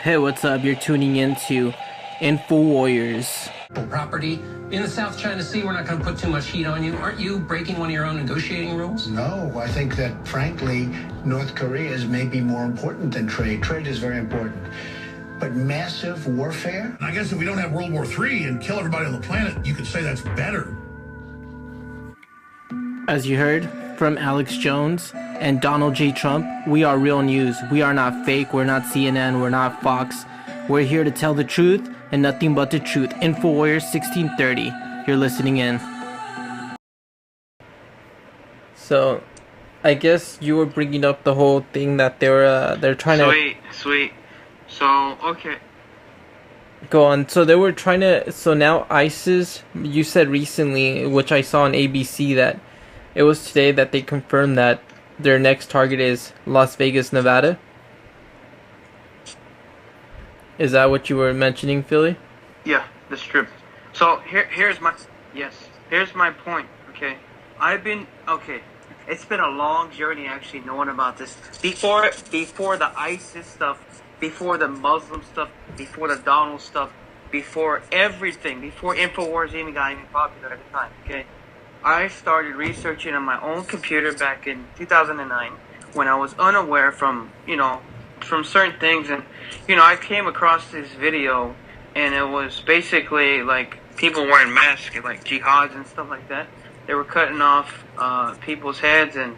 Hey, what's up? You're tuning into Info Warriors. Property in the South China Sea, we're not going to put too much heat on you. Aren't you breaking one of your own negotiating rules? No, I think that, frankly, North Korea is maybe more important than trade. Trade is very important. But massive warfare? I guess if we don't have World War III and kill everybody on the planet, you could say that's better. As you heard from Alex Jones and Donald J. Trump, we are real news. We are not fake. We're not CNN. We're not Fox. We're here to tell the truth and nothing but the truth. InfoWarriors 1630. You're listening in. So, I guess you were bringing up the whole thing that they're trying to... Sweet. So, okay. Go on. So they were trying to... So now ISIS, you said recently, which I saw on ABC, that it was today that they confirmed that their next target is Las Vegas, Nevada. Is that what you were mentioning, Philly? Yeah, the strip. So here's my point. Okay, it's been a long journey actually knowing about this. Before the ISIS stuff, before the Muslim stuff, before the Donald stuff, before everything, before InfoWars even got even popular at the time. Okay, I started researching on my own computer back in 2009 when I was unaware from certain things, and I came across this video, and it was basically like people wearing masks, like jihads and stuff like that. They were cutting off people's heads, and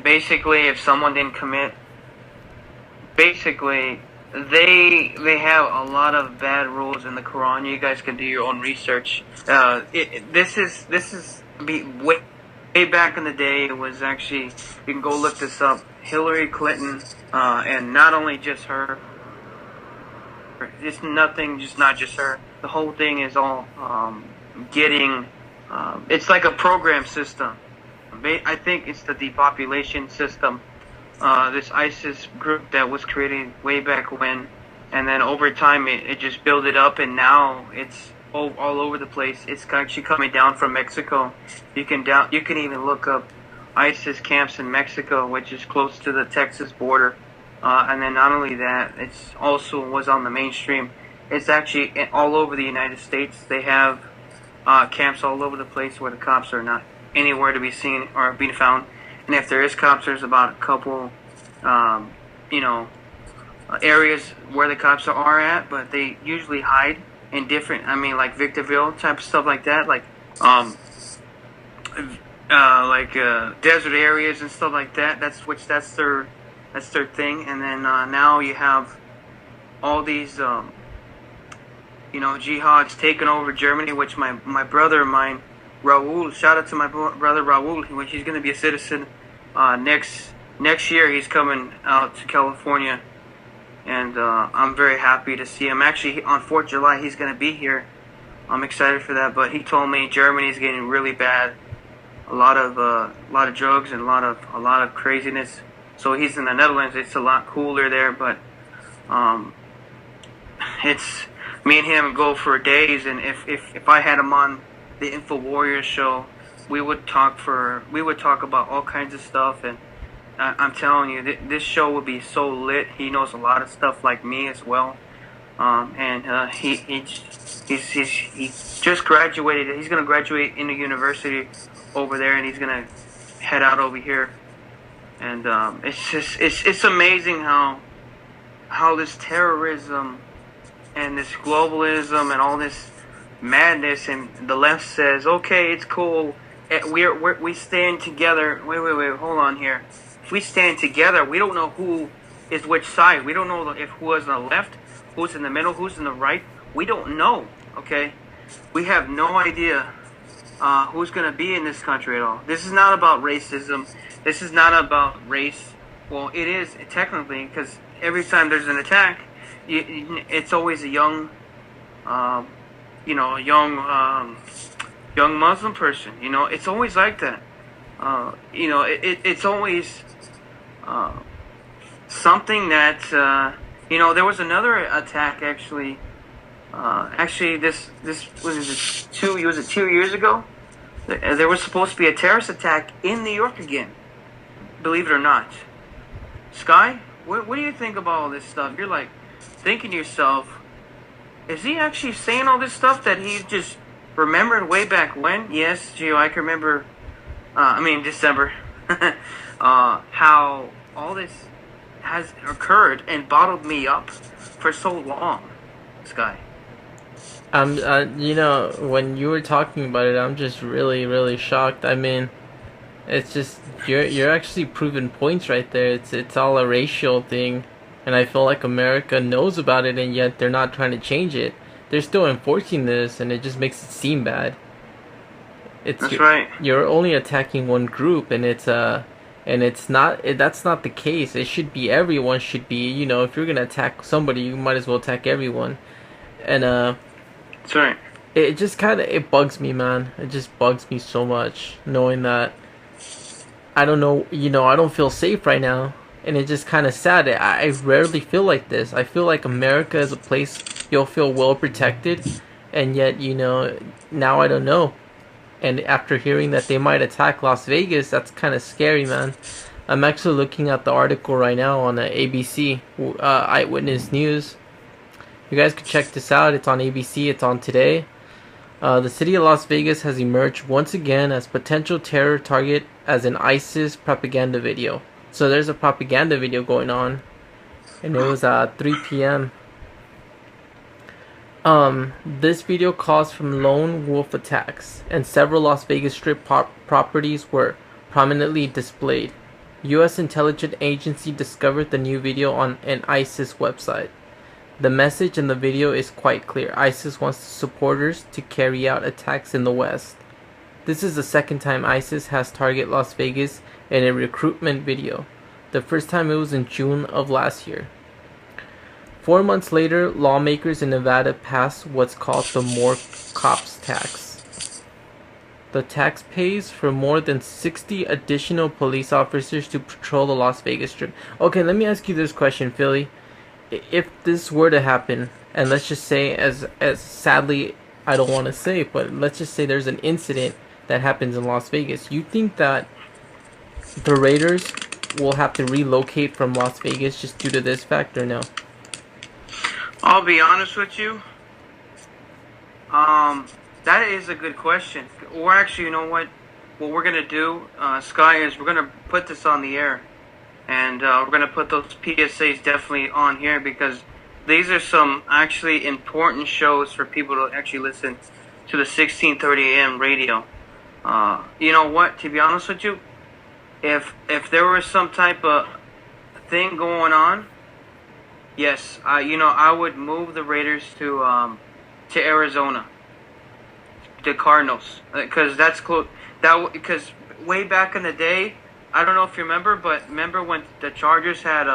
basically if someone didn't commit, basically they have a lot of bad rules in the Quran. You guys can do your own research. This is way back in the day. It was actually, you can go look this up, Hillary Clinton, and not only just her, it's not just her. The whole thing is all getting, it's like a program system. I think it's the depopulation system. This ISIS group that was created way back when, and then over time it just built it up, and now it's all over the place. It's actually coming down from Mexico. You can even look up ISIS camps in Mexico, which is close to the Texas border. And then not only that, it's also was on the mainstream. It's actually all over the United States. They have camps all over the place where the cops are not anywhere to be seen or being found. And if there is cops, there's about a couple, areas where the cops are at, but they usually hide in different, like Victorville type of stuff like that, like desert areas and stuff like that. That's their thing. And then now you have all these, jihads taking over Germany, which my brother of mine, Raul, shout out to my brother Raul, which he's going to be a citizen next year. He's coming out to California, and I'm very happy to see him. Actually, on 4th of July, he's going to be here. I'm excited for that. But he told me Germany's getting really bad, a lot of drugs and a lot of craziness. So he's in the Netherlands. It's a lot cooler there, but it's me and him go for days. And if I had him on the Info Warriors show, we would talk about all kinds of stuff, and I'm telling you, this show would be so lit. He knows a lot of stuff like me as well, and he just graduated. He's gonna graduate in the university over there, and he's gonna head out over here. And it's amazing how this terrorism and this globalism and all this madness, and the left says, okay, it's cool, we stand together. Wait, hold on here. If we stand together, we don't know who is which side. We don't know if who is on the left, who's in the middle, who's in the right. We don't know, okay? We have no idea who's going to be in this country at all. This is not about racism. This is not about race. Well, it is technically, because every time there's an attack, it's always a young Muslim person. It's always like that. It's always something that there was another attack actually. This was 2 years ago. There was supposed to be a terrorist attack in New York again. Believe it or not. Sky, what do you think about all this stuff? You're like thinking to yourself, is he actually saying all this stuff that he just remembered way back when? Yes, Gio, I can remember. December. How all this has occurred and bottled me up for so long, Sky. When you were talking about it, I'm just really, really shocked. I mean, it's just you're actually proving points right there. It's all a racial thing, and I feel like America knows about it, and yet they're not trying to change it. They're still enforcing this, and it just makes it seem bad. That's right. You're only attacking one group, and it's not. That's not the case. It should be everyone should be. If you're gonna attack somebody, you might as well attack everyone. And that's right. It just it bugs me, man. It just bugs me so much knowing that. I don't know. I don't feel safe right now, and it's just kind of sad. I rarely feel like this. I feel like America is a place you'll feel well protected, and yet now I don't know. And after hearing that they might attack Las Vegas, that's kind of scary, man. I'm actually looking at the article right now on ABC Eyewitness News. You guys can check this out. It's on ABC. It's on today. The city of Las Vegas has emerged once again as potential terror target as an ISIS propaganda video. So there's a propaganda video going on, and it was at 3 p.m. This video caused from lone wolf attacks, and several Las Vegas Strip properties were prominently displayed. U.S. intelligence agency discovered the new video on an ISIS website. The message in the video is quite clear. ISIS wants supporters to carry out attacks in the West. This is the second time ISIS has targeted Las Vegas in a recruitment video. The first time it was in June of last year. 4 months later, lawmakers in Nevada passed what's called the More Cops tax. The tax pays for more than 60 additional police officers to patrol the Las Vegas Strip. Okay, let me ask you this question, Philly. If this were to happen, and let's just say, as sadly I don't want to say, but let's just say there's an incident that happens in Las Vegas, you think that the Raiders will have to relocate from Las Vegas just due to this fact, or no? I'll be honest with you. That is a good question. Or actually, you know what? What we're gonna do, Sky, is we're gonna put this on the air, and we're gonna put those PSAs definitely on here because these are some actually important shows for people to actually listen to the 1630 AM radio. You know what? To be honest with you, if there was some type of thing going on. Yes, I would move the Raiders to Arizona, the Cardinals, because that's close. Because way back in the day, I don't know if you remember, but remember when the Chargers had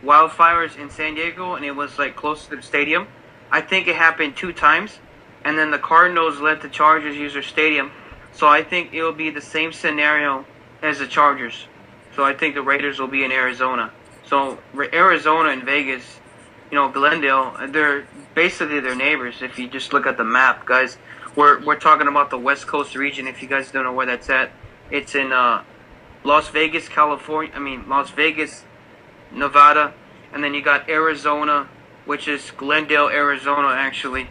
wildfires in San Diego and it was like close to the stadium? I think it happened 2 times, and then the Cardinals let the Chargers use their stadium. So I think it'll be the same scenario as the Chargers. So I think the Raiders will be in Arizona. So Arizona and Vegas, Glendale, they're basically their neighbors. If you just look at the map, guys, we're talking about the West Coast region. If you guys don't know where that's at, it's in Las Vegas, California. Las Vegas, Nevada, and then you got Arizona, which is Glendale, Arizona, actually.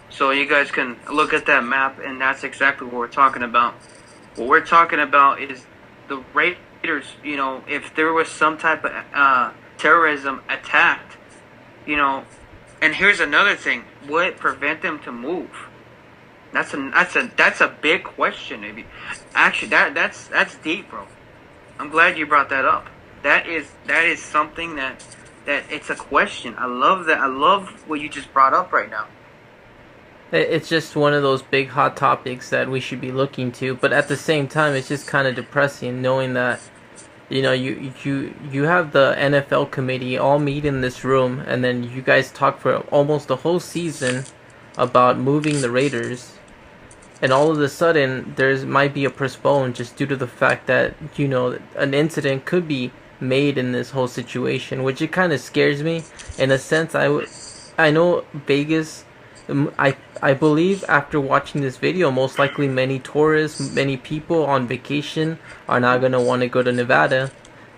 So you guys can look at that map, and that's exactly what we're talking about. What we're talking about is the Raiders. If there was some type of terrorism attacked, and here's another thing: would it prevent them to move? That's a big question, maybe. Actually, that's deep, bro. I'm glad you brought that up. That is something that it's a question. I love that. I love what you just brought up right now. It's just one of those big hot topics that we should be looking to, but at the same time, it's just kind of depressing knowing that, you have the NFL committee all meet in this room, and then you guys talk for almost the whole season about moving the Raiders, and all of a sudden might be a postpone just due to the fact that an incident could be made in this whole situation, which it kind of scares me in a sense. I know Vegas. I believe after watching this video, most likely many tourists, many people on vacation are not going to want to go to Nevada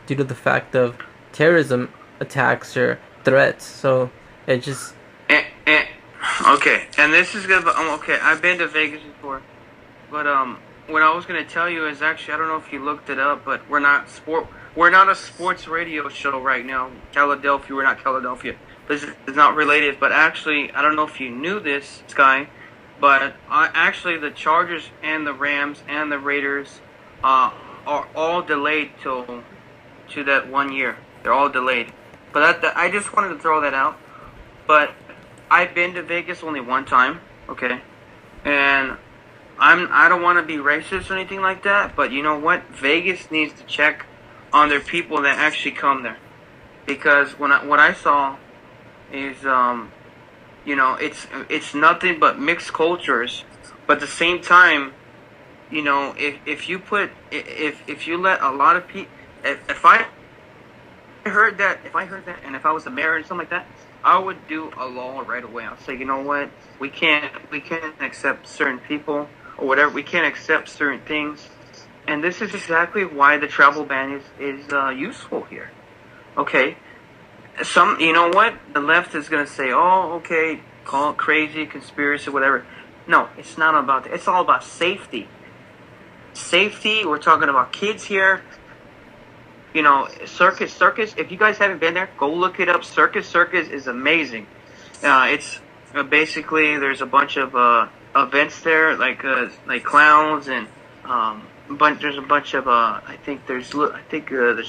due to the fact of terrorism attacks or threats. So it just Okay, and this is good. But okay, I've been to Vegas before, but what I was gonna tell you is actually I don't know if you looked it up, but we're not a sports radio show right now. Philadelphia, we're not Philadelphia. This is not related, but actually I don't know if you knew this, Sky, but actually the Chargers and the Rams and the Raiders are all delayed to that 1 year. They're all delayed. But I just wanted to throw that out. But I've been to Vegas only one time, okay? And I don't want to be racist or anything like that, but you know what? Vegas needs to check on their people that actually come there. Because what I saw is you know, it's nothing but mixed cultures, but at the same time, you know, if you let a lot of people, if I heard that, and if I was a mayor or something like that, I would do a law right away. I'll say, you know what, we can't accept certain people or whatever. We can't accept certain things, and this is exactly why the travel ban is useful here. Okay, you know what, the left is gonna say, oh, okay, call it crazy, conspiracy, whatever. No, it's not about that. It's all about safety. Safety. We're talking about kids here. You know, Circus. If you guys haven't been there, go look it up. Circus is amazing. It's basically there's a bunch of events there, like clowns and there's a bunch of I think there's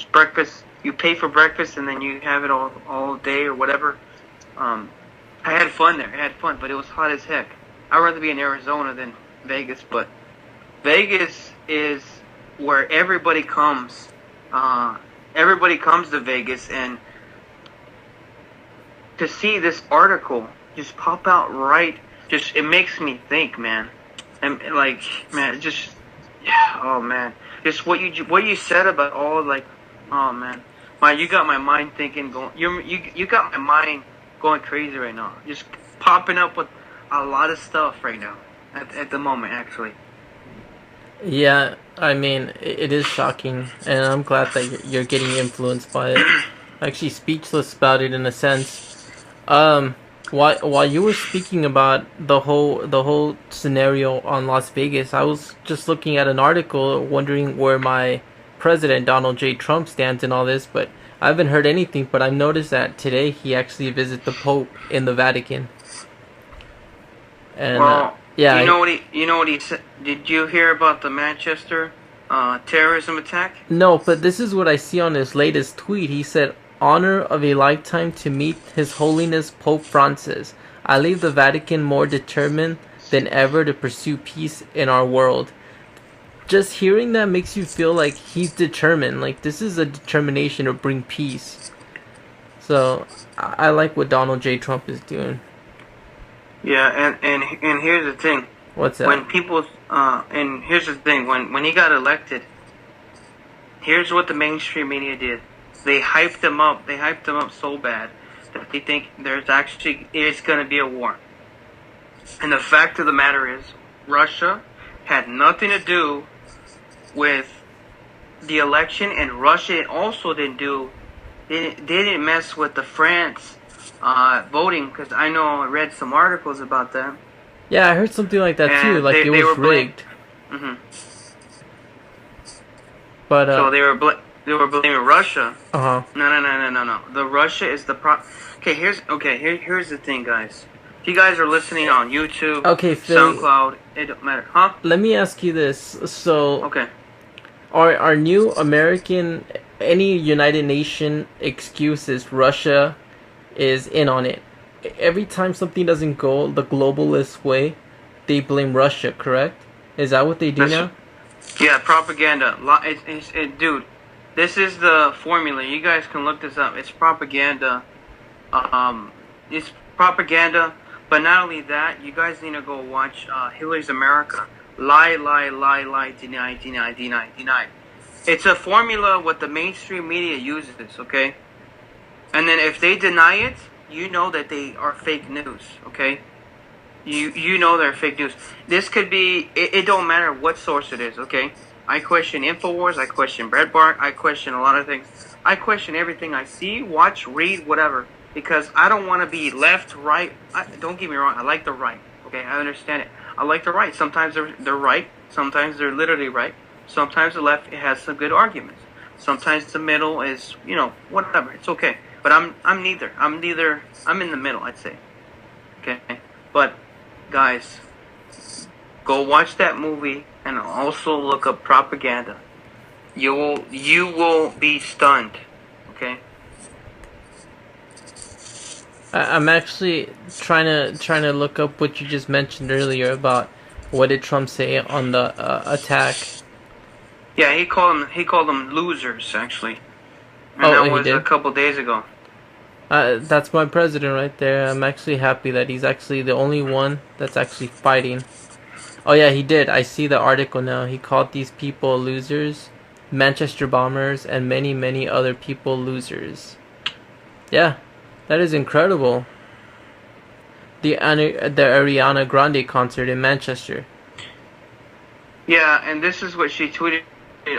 breakfast. You pay for breakfast and then you have it all day or whatever. I had fun there. But it was hot as heck. I'd rather be in Arizona than Vegas, but Vegas is where everybody comes. Everybody comes to Vegas, and to see this article just pop out it makes me think, man. And like, man, oh man, just what you said about all, like, oh man, you got my mind thinking, you got my mind going crazy right now. Just popping up with a lot of stuff right now at the moment, actually. yeah, I mean, it is shocking, and I'm glad that you're getting influenced by it. Actually, speechless about it in a sense. While you were speaking about the whole scenario on Las Vegas, I was just looking at an article, wondering where my president Donald J. Trump stands in all this, but I haven't heard anything. But I've noticed that today he actually visited the Pope in the Vatican. And yeah, you know what he said. Did you hear about the Manchester terrorism attack? No, but this is what I see on his latest tweet. He said, "Honor of a lifetime to meet His Holiness Pope Francis. I leave the Vatican more determined than ever to pursue peace in our world." Just hearing that makes you feel like he's determined. Like, this is a determination to bring peace. So I like what Donald J. Trump is doing. Yeah, and here's the thing. What's that? When people and here's the thing. When he got elected, here's what the mainstream media did. They hyped him up. They hyped him up so bad that they think it's going to be a war. And the fact of the matter is, Russia had nothing to do with the election, and Russia also didn't mess with the France voting, because I know I read some articles about that. Yeah, I heard something like that too. Like it was rigged. Mm-hmm. But so they were blaming Russia. Uh-huh. No. The Russia is the here's the thing, guys. If you guys are listening on YouTube, okay, Phil, SoundCloud, it don't matter, huh? Let me ask you this. So, okay, are new American, any United Nation excuses, Russia is in on it? Every time something doesn't go the globalist way, they blame Russia, correct? Is that what they do now? Yeah, propaganda. Dude, this is the formula. You guys can look this up. It's propaganda. It's propaganda. But not only that, you guys need to go watch Hillary's America. Lie, deny. It's a formula what the mainstream media uses, okay? And then if they deny it, you know that they are fake news, okay? You know they're fake news. This could be, it don't matter what source it is, okay? I question InfoWars, I question Breitbart, I question a lot of things. I question everything I see, watch, read, whatever, because I don't want to be left, right. Don't get me wrong. I like the right. Okay, I understand it. I like the right. Sometimes they're right. Sometimes they're literally right. Sometimes the left has some good arguments. Sometimes the middle is, whatever. It's okay. But I'm neither. I'm in the middle, I'd say. Okay. But guys, go watch that movie and also look up propaganda. You will be stunned. Okay. I'm actually trying to look up what you just mentioned earlier about what did Trump say on the attack. Yeah, he called them losers, actually. And that was a couple days ago. That's my president right there. I'm actually happy that he's actually the only one that's actually fighting. Oh yeah, he did. I see the article now. He called these people losers, Manchester bombers, and many, many other people losers. Yeah, that is incredible. The Ariana Grande concert in Manchester. Yeah, and this is what she tweeted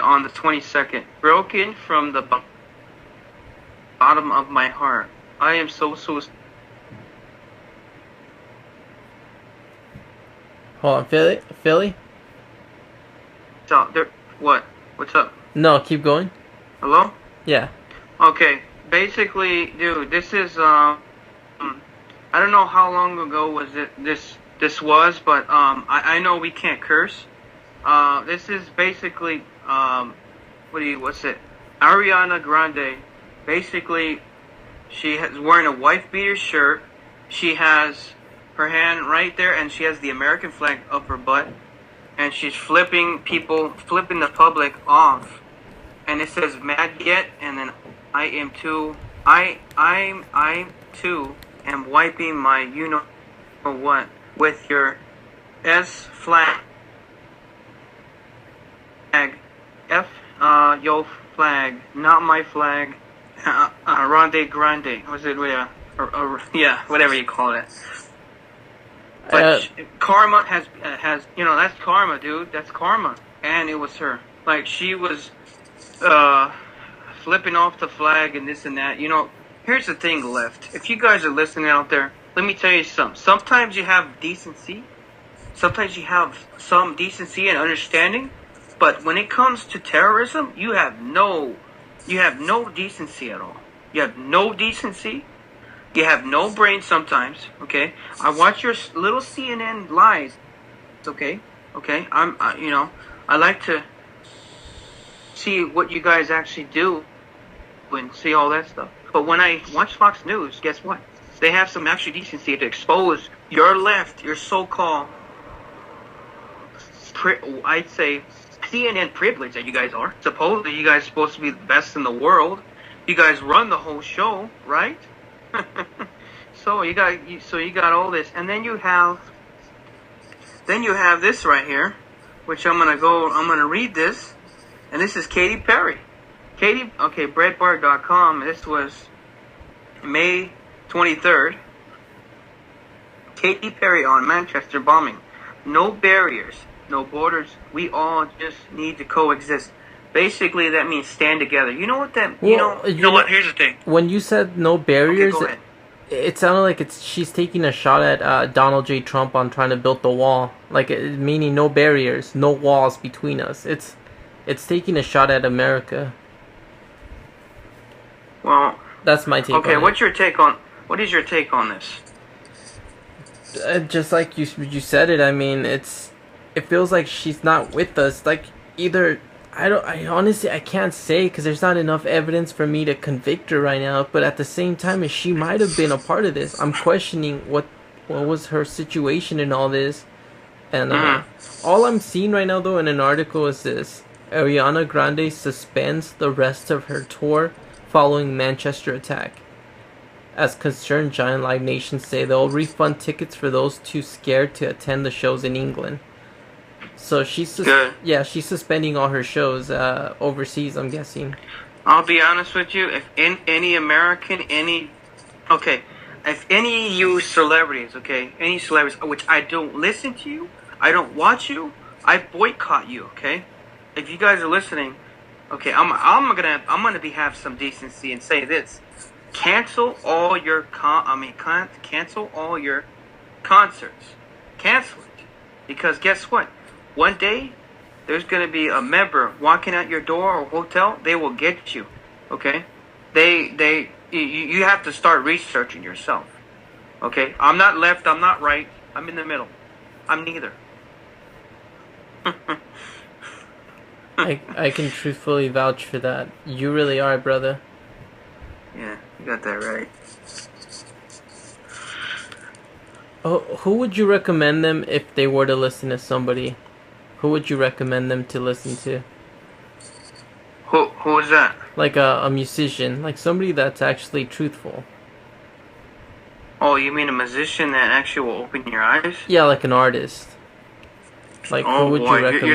on the 22nd. Broken from the bottom of my heart. I am so suicidal. Hold on, Philly? So, what? What's up? No, keep going. Hello? Yeah. Okay, basically, dude, this is, I don't know how long ago was this was, but, I know we can't curse. This is basically, what's it? Ariana Grande, basically, she is wearing a wife beater shirt. She has her hand right there, and she has the American flag up her butt, and she's flipping the public off, and it says "mad yet," and then I am too. I too am wiping my what with your S flag. Yo flag, not my flag. Ronde Grande. Was it? Yeah, whatever you call it. But karma has that's karma, dude. That's karma, and it was her. Like she was flipping off the flag and this and that. Here's the thing, left. If you guys are listening out there, let me tell you something. Sometimes you have decency. Sometimes you have some decency and understanding. But when it comes to terrorism, you have no decency at all. You have no decency. You have no brain sometimes, okay? I watch your little CNN lies, okay? I like to see what you guys actually do and see all that stuff. But when I watch Fox News, guess what? They have some actual decency to expose your left, your so-called, I'd say, CNN privilege that you guys are. Supposedly, you guys are supposed to be the best in the world. You guys run the whole show, right? So you got all this, and then you have this right here, which I'm gonna read this, and this is Katy Perry. Breitbart.com. This was May 23rd. Katy Perry on Manchester bombing. No barriers, no borders. We all just need to coexist. Basically, that means stand together. You know what that? Well, you know what? Here's the thing. When you said no barriers, okay, go ahead. It sounded like she's taking a shot at Donald J. Trump on trying to build the wall, meaning no barriers, no walls between us. It's taking a shot at America. Well, that's my take. Okay, on what is your take on this? Just like you said it. I mean, it feels like she's not with us. Like either. I honestly can't say because there's not enough evidence for me to convict her right now. But at the same time, she might have been a part of this. I'm questioning what was her situation in all this. And all I'm seeing right now, though, in an article is this: Ariana Grande suspends the rest of her tour following Manchester attack. As concerned Giant Live Nation say, they'll refund tickets for those too scared to attend the shows in England. So she's suspending all her shows overseas, I'm guessing. I'll be honest with you, if any you celebrities, any celebrities, which I don't listen to you, I don't watch you, I boycott you, okay? If you guys are listening, Okay, I'm gonna have some decency and say this: cancel all your cancel all your concerts. Cancel it, because guess what? One day there's gonna be a member walking out your door or hotel. They will get you. Okay, you have to start researching yourself. Okay, I'm not left. I'm not right. I'm in the middle. I'm neither. I can truthfully vouch for that. You really are, brother. Yeah, you got that right. Oh, who would you recommend them if they were to listen to somebody? Who would you recommend them to listen to? Who is that? Like a musician, like somebody that's actually truthful. Oh, you mean a musician that actually will open your eyes? Yeah, like an artist. Like, oh who would boy, you recommend?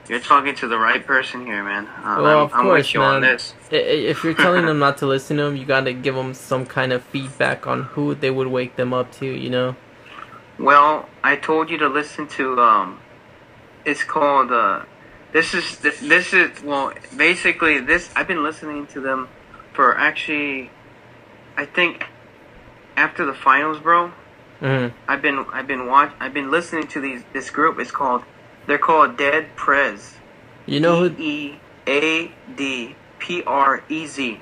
You're talking to the right person here, man. Well, of I'm course, with you man. on this. If you're telling them not to listen to them, you gotta give them some kind of feedback on who they would wake them up to, you know? Well, I told you to listen to it's called this is well, basically this I've been listening to them for actually I think after the finals, bro. Mm-hmm. I've been listening to this group. They're called Dead Prez. You know who? EADPREZ.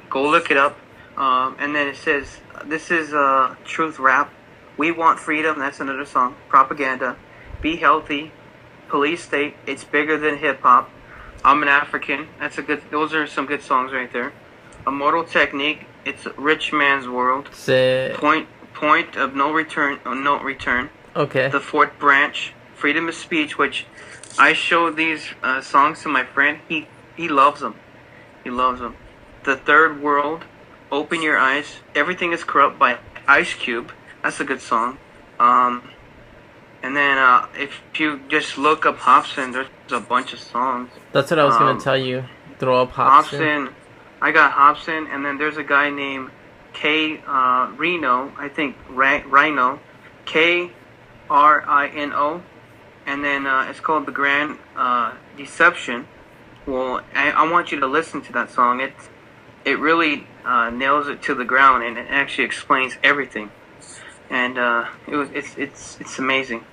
Go look it up. And then it says this is Truth Rap. We Want Freedom. That's another song. Propaganda. Be Healthy. Police State. It's Bigger Than Hip Hop. I'm an African. Those are some good songs right there. Immortal Technique. It's Rich Man's World. Point of No Return. No Return. Okay. The Fourth Branch. Freedom of Speech, which I showed these songs to my friend. He loves them. He loves them. The Third World. Open Your Eyes. Everything is Corrupt by Ice Cube. That's a good song. And then if you just look up Hobson, there's a bunch of songs. That's what I was gonna tell you. Throw up Hobson. I got Hobson, and then there's a guy named K Reno. I think Rhino. KRINO. And then it's called The Grand Deception. Well, I want you to listen to that song. It really nails it to the ground, and it actually explains everything. And it's amazing.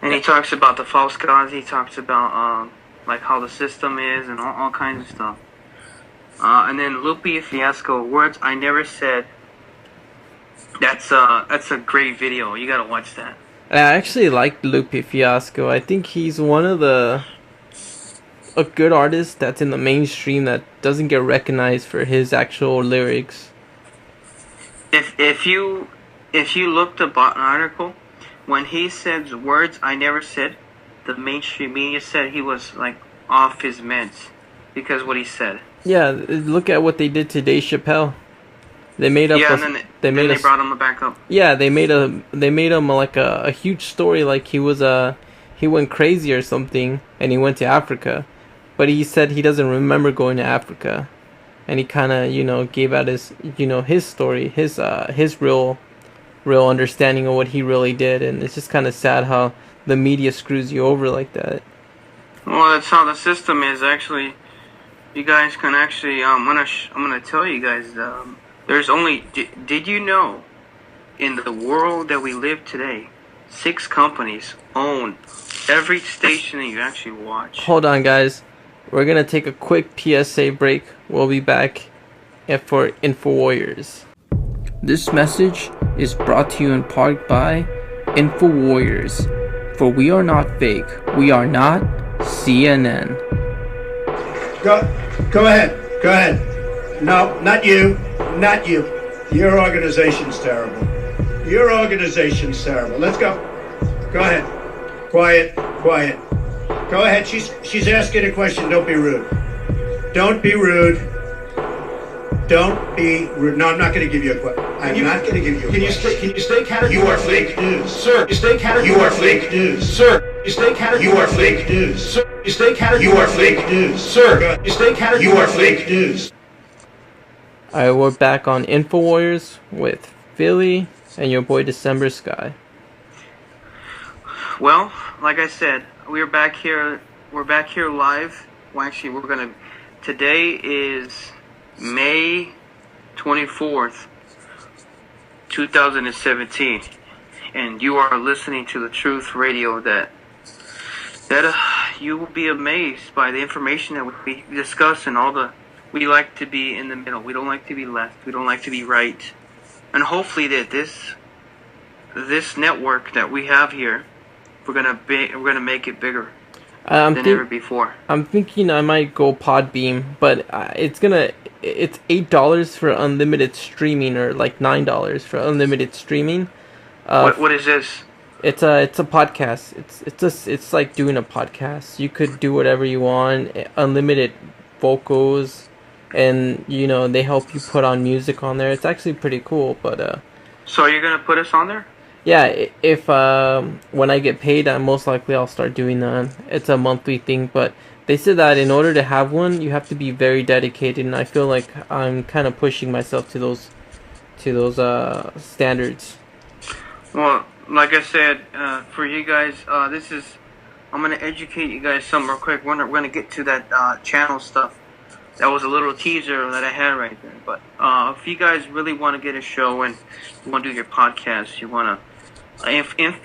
And he talks about the false gods. He talks about like how the system is and all kinds of stuff. And then Lupe Fiasco, Words I Never Said. That's a great video. You gotta watch that. I actually like Lupe Fiasco. I think he's one of a good artist that's in the mainstream that doesn't get recognized for his actual lyrics. If you looked up an article, when he said Words I Never Said, the mainstream media said he was like off his meds because what he said. Yeah, look at what they did to Dave Chappelle. They made up. Yeah, and then they brought him back up. Yeah, they made him like a huge story, like he went crazy or something, and he went to Africa, but he said he doesn't remember going to Africa, and he kind of gave out his his story, his real understanding of what he really did, and it's just kind of sad how the media screws you over like that. Well, that's how the system is actually. You guys can actually I'm gonna tell you guys. There's only, did you know, in the world that we live today, 6 companies own every station that you actually watch. Hold on, guys. We're going to take a quick PSA break. We'll be back for InfoWarriors. This message is brought to you in part by InfoWarriors. For we are not fake. We are not CNN. Go ahead. Go ahead. No, not you. Not you. Your organization's terrible. Your organization's terrible. Let's go. Go ahead. Quiet. Go ahead. She's asking a question. Don't be rude. Don't be rude. Don't be rude. No, I'm not going to give you a question. I'm not going to give you a question. Can you stay categorical? You are fake news. Sir, you stay categorical. You are fake news. Sir, you stay categorical. You are fake news. Sir, you stay categorical. You are fake news. Sir, you stay categorical. You are fake news. Alright, we're back on InfoWarriors with Philly and your boy December Sky. Well, like I said, we're back here live Well, actually, today is May 24th, 2017, and you are listening to the Truth Radio. That you will be amazed by the information that we discuss, and we like to be in the middle. We don't like to be left. We don't like to be right. And hopefully that this network that we have here, we're gonna make it bigger than ever before. I'm thinking I might go Podbeam, but it's $8 for unlimited streaming, or like $9 for unlimited streaming. What is this? It's a podcast. It's like doing a podcast. You could do whatever you want. Unlimited vocals, and they help you put on music on there. It's actually pretty cool. But so you're gonna put us on there? Yeah, if when I get paid, most likely I'll start doing that. It's a monthly thing, but they said that in order to have one, you have to be very dedicated, and I feel like I'm kind of pushing myself to those standards. Well, like I said, for you guys, I'm gonna educate you guys some real quick. We're gonna get to that channel stuff. That was a little teaser that I had right there. But if you guys really want to get a show and you want to do your podcast, you want to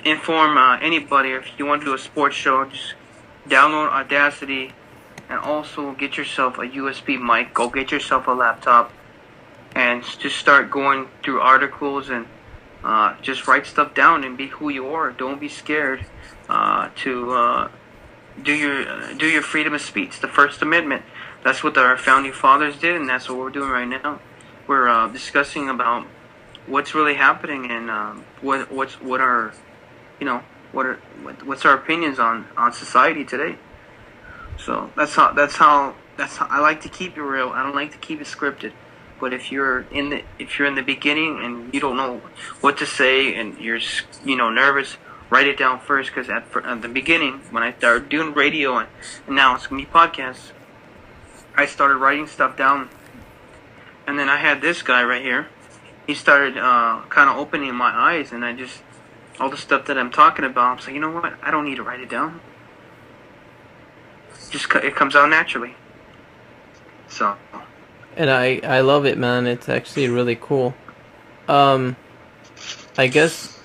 inform anybody, if you want to do a sports show, just download Audacity and also get yourself a USB mic. Go get yourself a laptop and just start going through articles and just write stuff down and be who you are. Don't be scared to do your freedom of speech, the First Amendment. That's what our founding fathers did, and that's what we're doing right now. We're discussing about what's really happening and what's our opinions on society today. So that's how I like to keep it real. I don't like to keep it scripted. But if you're in the beginning and you don't know what to say and you're nervous, write it down first, because at the beginning when I started doing radio and now it's gonna be podcasts, I started writing stuff down, and then I had this guy right here. He started kind of opening my eyes, and all the stuff that I'm talking about, I'm saying, you know what? I don't need to write it down. It comes out naturally. So. And I love it, man. It's actually really cool. I guess,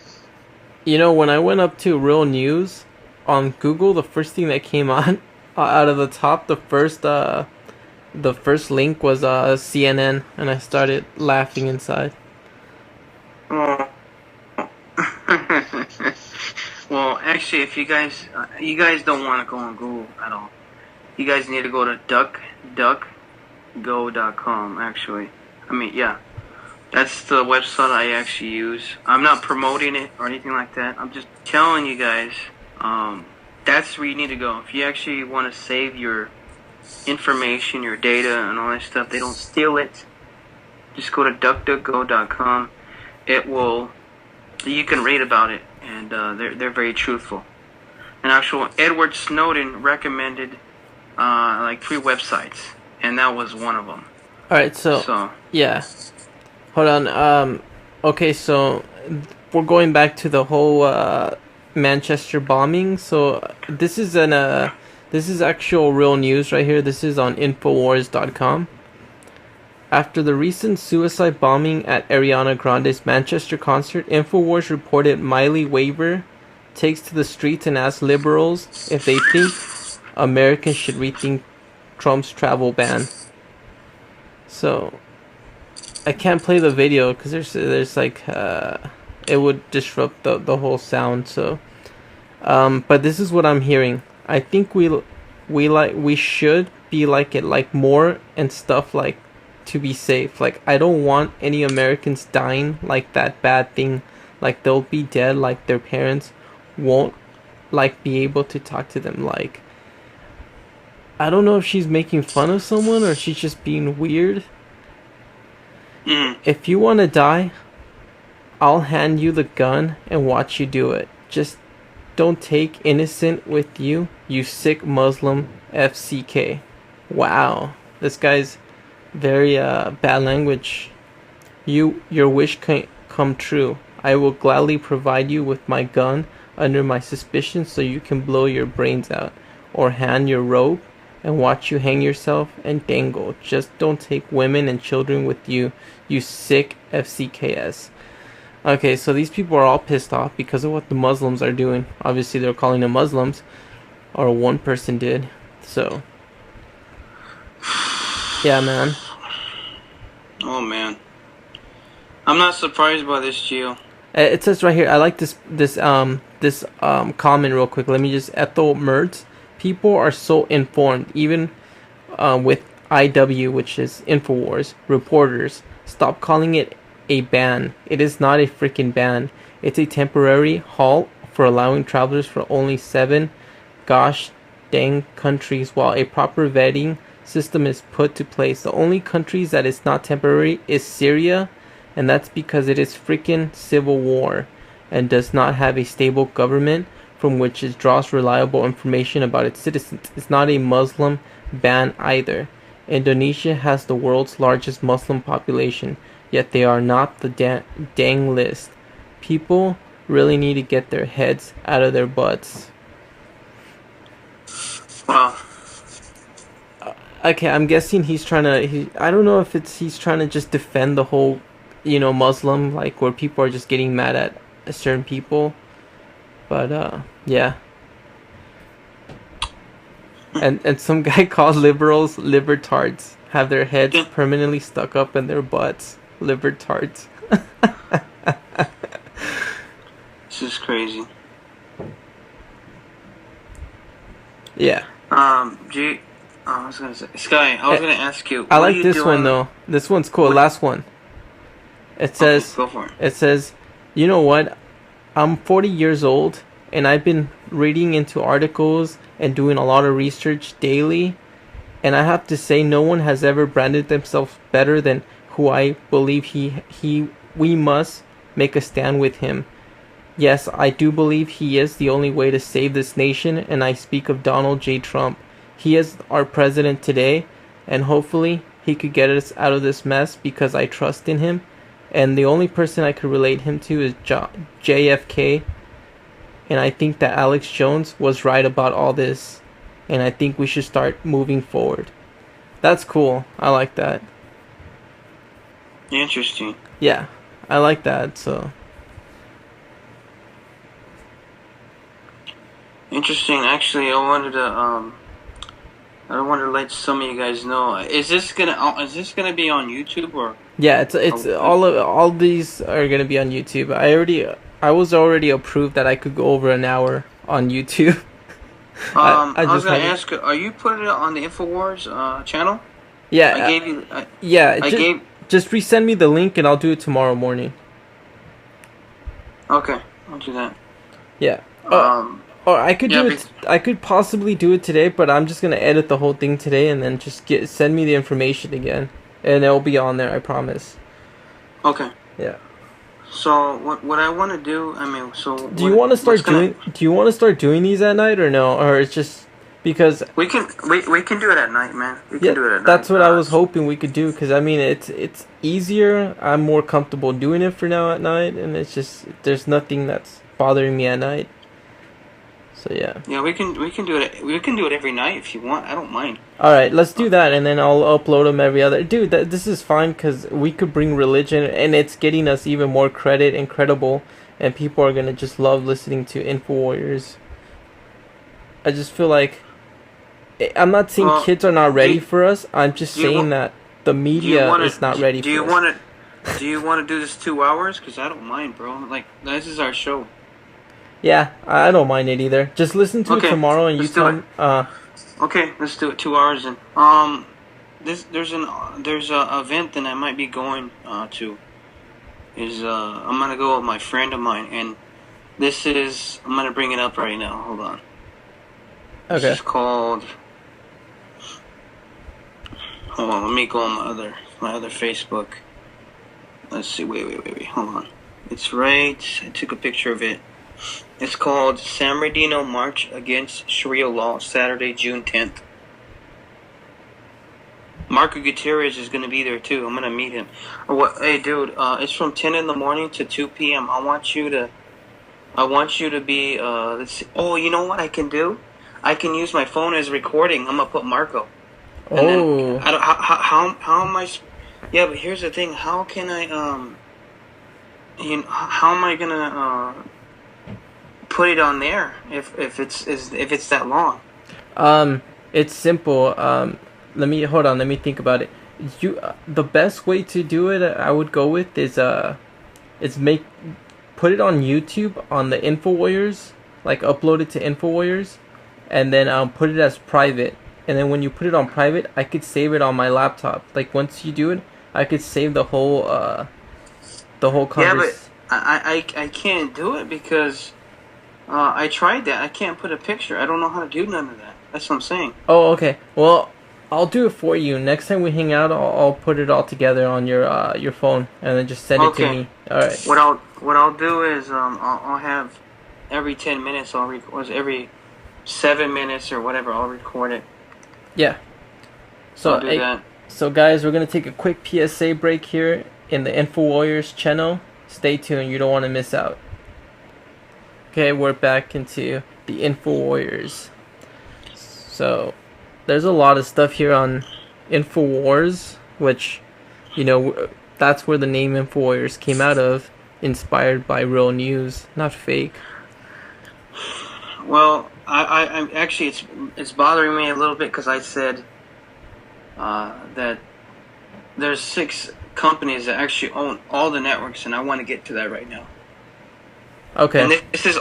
when I went up to Real News on Google, the first thing that came on out of the top, the first link was CNN, and I started laughing inside. Oh. Well, actually, if you guys don't want to go on Google at all, you guys need to go to DuckDuckGo.com. Actually, that's the website I actually use. I'm not promoting it or anything like that. I'm just telling you guys, that's where you need to go if you actually want to save your information, your data, and all that stuff. They don't steal it. Just go to DuckDuckGo.com. You can read about it, and they're very truthful. And actually, Edward Snowden recommended like 3 websites, and that was one of them. All right, so yeah, hold on. Okay, so we're going back to the whole Manchester bombing. So this is actual real news right here. This is on Infowars.com. After the recent suicide bombing at Ariana Grande's Manchester concert, Infowars reported Miley Weaver takes to the streets and asks liberals if they think Americans should rethink Trump's travel ban. So, I can't play the video because there's like it would disrupt the whole sound. So, but this is what I'm hearing. I think we should be like it, like more and stuff, like to be safe. Like, I don't want any Americans dying like that bad thing. Like, they'll be dead, like their parents won't like be able to talk to them. Like, I don't know if she's making fun of someone or she's just being weird. If you want to die, I'll hand you the gun and watch you do it. Just don't take innocent with you, you sick Muslim FCK. Wow, this guy's very bad language. Your wish can come true. I will gladly provide you with my gun under my suspicion so you can blow your brains out, or hand your robe and watch you hang yourself and dangle. Just don't take women and children with you, you sick FCKS. Okay, so these people are all pissed off because of what the Muslims are doing. Obviously, they're calling them Muslims, or one person did. So, yeah, man. Oh man, I'm not surprised by this, Gio. It says right here. I like this comment real quick. Let me just Ethel Mertz. People are so informed, even with IW, which is Infowars reporters. Stop calling it a ban. It is not a freaking ban. It's a temporary halt for allowing travelers for only 7 gosh dang countries while a proper vetting system is put to place. The only countries that is not temporary is Syria, and that's because it is freaking civil war and does not have a stable government from which it draws reliable information about its citizens. It's not a Muslim ban either. Indonesia has the world's largest Muslim population, yet they are not the dang list. People really need to get their heads out of their butts. Wow. Okay, I'm guessing he's trying to. I don't know if he's trying to just defend the whole, Muslim, like where people are just getting mad at certain people. But yeah. And some guy called liberals libertards, have their heads permanently stuck up in their butts. Libertards. This is crazy. Yeah. I was gonna say, Sky, I was gonna ask you. I like this one though. This one's cool. Last one. It says, okay, go for it. It says, you know what? I'm 40 years old and I've been reading into articles and doing a lot of research daily. And I have to say, no one has ever branded themselves better than who I believe we must make a stand with him. Yes, I do believe he is the only way to save this nation, and I speak of Donald J. Trump. He is our president today, and hopefully he could get us out of this mess because I trust in him. And the only person I could relate him to is JFK. And I think that Alex Jones was right about all this. And I think we should start moving forward. That's cool. I like that. Interesting. Yeah, I like that, so. Interesting. Actually, I wanted to let some of you guys know. Is this gonna be on YouTube or? Yeah, it's all these are gonna be on YouTube. I was already approved that I could go over an hour on YouTube. I was gonna ask, are you putting it on the Infowars channel? Yeah, I gave you. Just resend me the link and I'll do it tomorrow morning. Okay, I'll do that. Yeah. Or I could do it. I could possibly do it today, but I'm just gonna edit the whole thing today and then just send me the information again, and it'll be on there. I promise. Okay. Yeah. So what I want to do, Do you want to start doing these at night or no? Or it's just because we can do it at night, man. We can do it at night. That's what I was hoping we could do, because it's easier. I'm more comfortable doing it for now at night, and it's just there's nothing that's bothering me at night. So yeah. Yeah, we can do it. We can do it every night if you want. I don't mind. All right, let's do that, and then I'll upload them every other. Dude, this is fine because we could bring religion, and it's getting us even more credit and credible, and people are gonna just love listening to InfoWarriors. I just feel like I'm not saying kids are not ready for us. I'm just saying that the media is not ready for us. Do you want to do this 2 hours? Because I don't mind, bro. Like, this is our show. Yeah, I don't mind it either. Just listen to it tomorrow and you tell. Okay, let's do it 2 hours then. There's a event that I might be going to. I'm gonna go with my friend of mine, and I'm gonna bring it up right now. Hold on. Okay. This is called. Hold on, let me go on my other Facebook. Let's see. Wait. Hold on. It's right. I took a picture of it. It's called San Bernardino March Against Sharia Law, Saturday, June 10th. Marco Gutierrez is going to be there too. I'm going to meet him. Hey, dude, it's from 10 in the morning to 2 p.m. I want you to be, let's see. Oh, you know what I can do? I can use my phone as recording. I'm gonna put Marco. And Oh. then, I don't, how am I? Yeah, but here's the thing. How can I how am I gonna put it on there if it's that long? It's simple. Let me think about it. The best way to do it, I would go with is put it on YouTube on the InfoWarriors, like upload it to InfoWarriors, and then put it as private. And then when you put it on private, I could save it on my laptop. Like once you do it, I could save the whole Yeah, but I can't do it because I tried that. I can't put a picture. I don't know how to do none of that. That's what I'm saying. Oh, okay. Well, I'll do it for you. Next time we hang out, I'll put it all together on your phone and then just send it to me. All right. What I'll do is I'll have every 10 minutes or every 7 minutes or whatever I'll record it. Yeah. So I'll do that. So guys, we're gonna take a quick PSA break here in the InfoWarriors channel. Stay tuned. You don't want to miss out. Okay, we're back into the InfoWarriors. So, there's a lot of stuff here on InfoWars, which, that's where the name InfoWarriors came out of, inspired by real news, not fake. Well, I'm actually it's bothering me a little bit because I said that there's 6 companies that actually own all the networks, and I want to get to that right now. Okay. And this is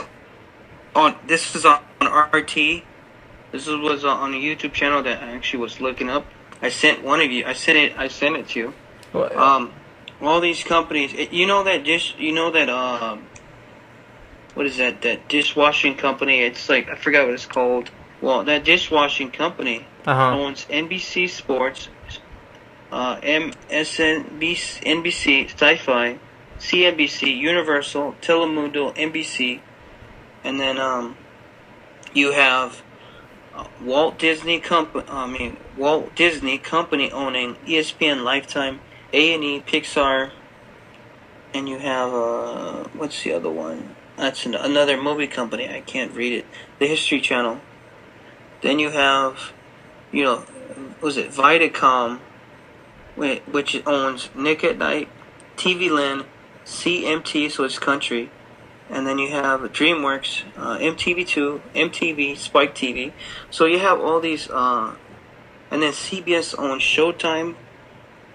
on RT. This was on a YouTube channel that I actually was looking up. I sent it to you. Well, all these companies. What is that? That dishwashing company? It's like I forgot what it's called. Well, that dishwashing company owns NBC Sports, MSNBC, NBC, Sci-Fi, CNBC, Universal, Telemundo, NBC, and then you have Walt Disney Company owning ESPN, Lifetime, A&E, Pixar, and you have what's the other one? That's another movie company. I can't read it. The History Channel. Then you have, was it Viacom, which owns Nick at Night, TV Land, CMT, so it's country. And then you have DreamWorks, MTV2, MTV, Spike TV. So you have all these, and then CBS owns Showtime,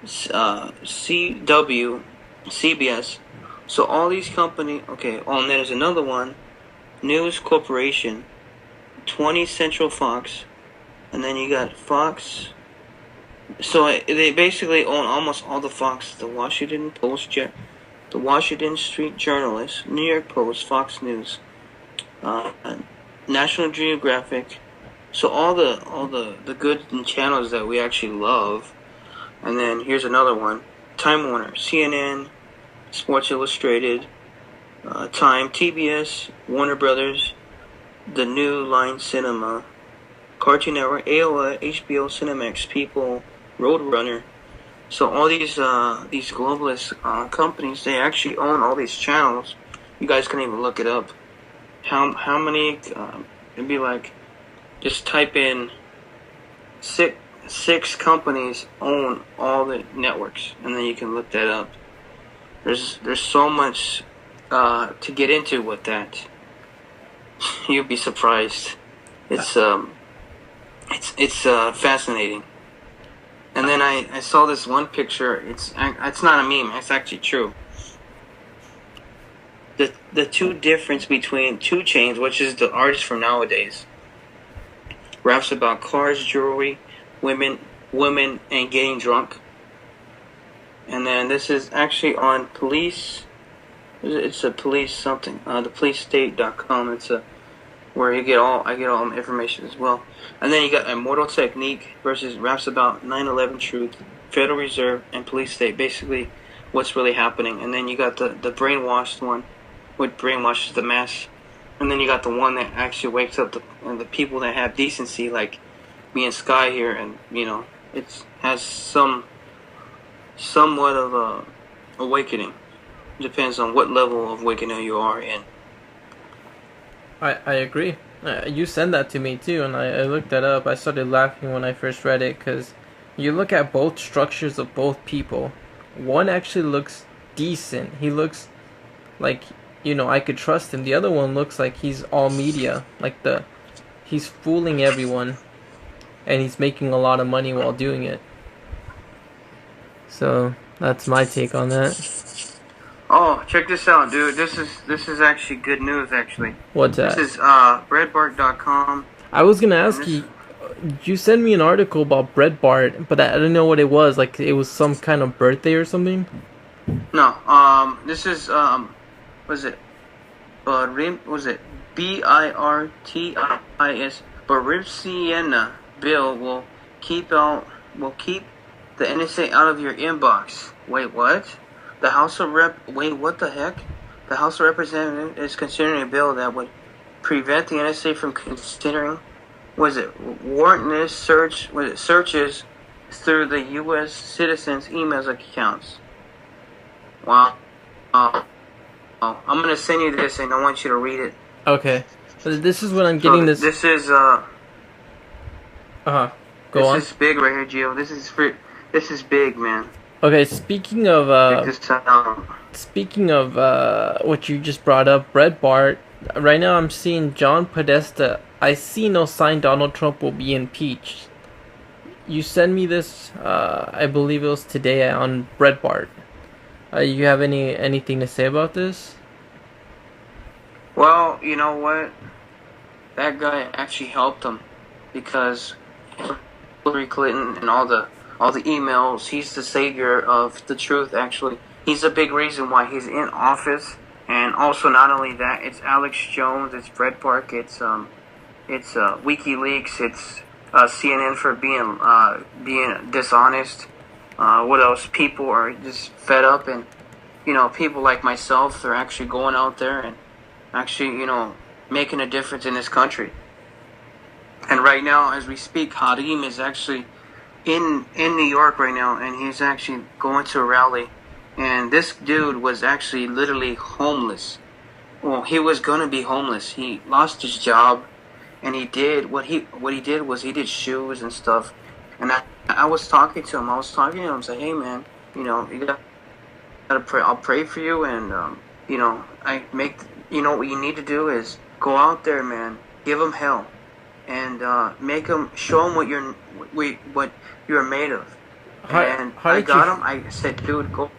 CW, CBS. So all these companies, okay, and there's another one, News Corporation, 20 Central Fox, and then you got Fox. So they basically own almost all the Fox, the Washington Post, the Washington Street Journalist, New York Post, Fox News, National Geographic. So all the good channels that we actually love. And then here's another one, Time Warner, CNN, Sports Illustrated, Time, TBS, Warner Brothers, The New Line Cinema, Cartoon Network, AOL, HBO, Cinemax, People, Roadrunner. So all these globalist companies, they actually own all these channels. You guys can even look it up. How many? It'd be like, just type in six companies own all the networks, and then you can look that up. There's so much to get into with that. You'd be surprised. It's fascinating. And then I saw this one picture. It's not a meme. It's actually true. The two difference between 2 Chainz, which is the artist from nowadays, raps about cars, jewelry, women, and getting drunk. And then this is actually on police. It's a police something. ThePoliceState.com. It's where I get all my information as well. And then you got Immortal Technique versus raps about 9/11 truth, Federal Reserve, and Police State. Basically, what's really happening. And then you got the brainwashed one, which brainwashes the mass. And then you got the one that actually wakes up the people that have decency, like me and Sky here. And it has somewhat of a awakening. Depends on what level of awakening you are in. I agree. You sent that to me too, and I looked that up. I started laughing when I first read it because you look at both structures of both people. One actually looks decent. He looks like, I could trust him. The other one looks like he's all media, like he's fooling everyone, and he's making a lot of money while doing it. So that's my take on that. Oh, check this out, dude. This is actually good news. Actually, What's that? this is Breitbart.com. I was gonna ask you. You sent me an article about Breitbart, but I didn't know what it was. Like it was some kind of birthday or something. No, this is was it BIRTIS? Baribsiena bill will keep the NSA out of your inbox. Wait, what? The House of Wait, what the heck? The House of Representatives is considering a bill that would prevent the NSA from considering, warrantless searches through the U.S. citizens' emails accounts. Wow. I'm gonna send you this, and I want you to read it. Okay. So this is what I'm getting. This is Go on. This is big right here, Gio. This is big, man. Okay. Speaking of what you just brought up, Breitbart. Right now, I'm seeing John Podesta. I see no sign Donald Trump will be impeached. You sent me this. I believe it was today on Breitbart. You have anything to say about this? Well, you know what? That guy actually helped him because Hillary Clinton and all the emails. He's the savior of the truth. Actually, he's a big reason why he's in office. And also, not only that, it's Alex Jones, it's Breitbart, it's WikiLeaks, it's CNN for being dishonest. What else? People are just fed up, and people like myself, they're actually going out there and actually making a difference in this country. And right now, as we speak, Hadim is actually in New York right now, and he's actually going to a rally. And this dude was actually literally homeless. Well, he was gonna be homeless. He lost his job, and he did what he did was he did shoes and stuff. And I was talking to him. I said, hey man, you gotta pray. I'll pray for you, and what you need to do is go out there, man. Give him hell, and show him what you're made of. I got him. I said, dude, go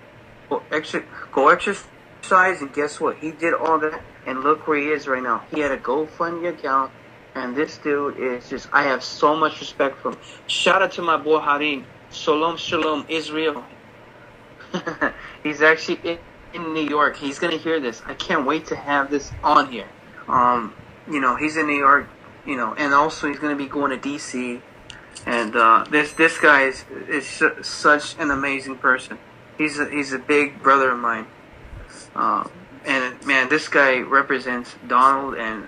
exercise, and guess what? He did all that, and look where he is right now. He had a GoFundMe account, and this dude is just, I have so much respect for him. Shout out to my boy Hadim. Shalom, Israel. He's actually in New York. He's gonna hear this. I can't wait to have this on here. He's in New York, and also he's gonna be going to DC. And this guy is such an amazing person. He's a big brother of mine, and man, this guy represents Donald and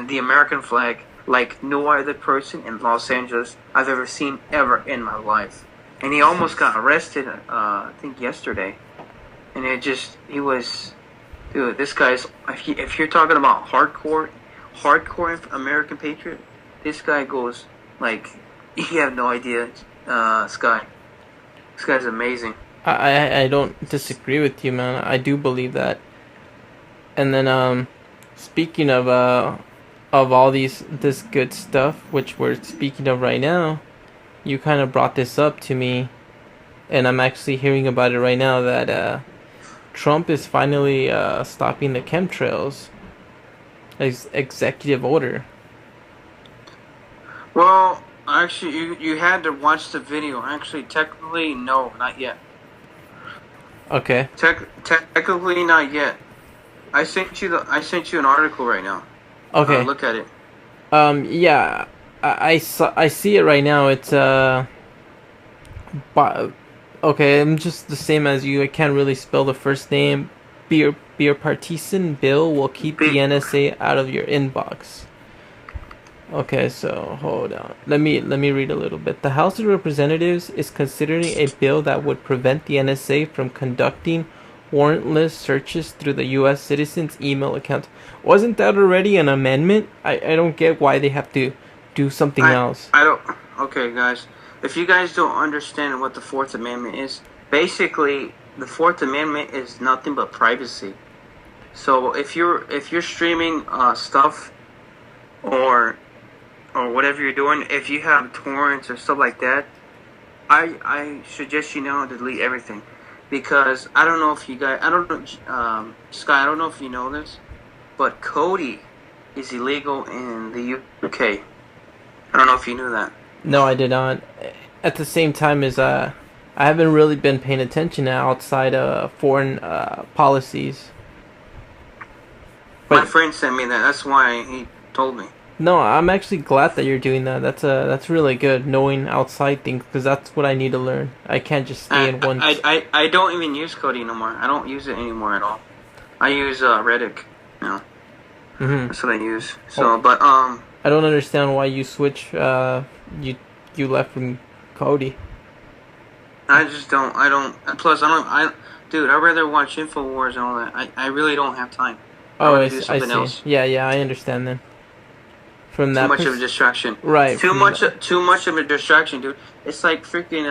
the American flag like no other person in Los Angeles I've ever seen ever in my life. And he almost got arrested, I think yesterday. And dude, this guy's, if you're talking about hardcore American patriot, this guy goes like, you have no idea, Sky. This guy's amazing. I don't disagree with you, man. I do believe that. And then speaking of all this good stuff, which we're speaking of right now, you kind of brought this up to me, and I'm actually hearing about it right now that Trump is finally stopping the chemtrails. Executive order. Well, actually, you had to watch the video. Actually, technically, no, not yet. Okay. Technically, not yet. I sent you an article right now. Okay. Look at it. Yeah, I see it right now. It's okay. I'm just the same as you. I can't really spell the first name. Bipartisan bill will keep the NSA out of your inbox. Okay, so hold on. Let me read a little bit. The House of Representatives is considering a bill that would prevent the NSA from conducting warrantless searches through the U.S. citizens' email accounts. Wasn't that already an amendment? I don't get why they have to do something else. I don't. Okay, guys. If you guys don't understand what the Fourth Amendment is, basically the Fourth Amendment is nothing but privacy. So if you're streaming stuff or whatever you're doing, if you have torrents or stuff like that, I suggest you now to delete everything, because I don't know if you guys, I don't know, Sky, I don't know if you know this, but Kodi is illegal in the UK. I don't know if you knew that. No, I did not. At the same time as I haven't really been paying attention to outside foreign policies. My friend sent me that. That's why he told me. No, I'm actually glad that you're doing that. That's really good, knowing outside things, because that's what I need to learn. I can't just stay in one. I don't even use Kodi no more. I don't use it anymore at all. I use Reddit now. That's what I use. So, but I don't understand why you switch. You left from Kodi. I just don't. I don't. Plus, dude, I'd rather watch InfoWars and all that. I really don't have time. Oh, I see. Else. Yeah, I understand then. From that, too much of a distraction. Right. Too much of a distraction, dude. It's like freaking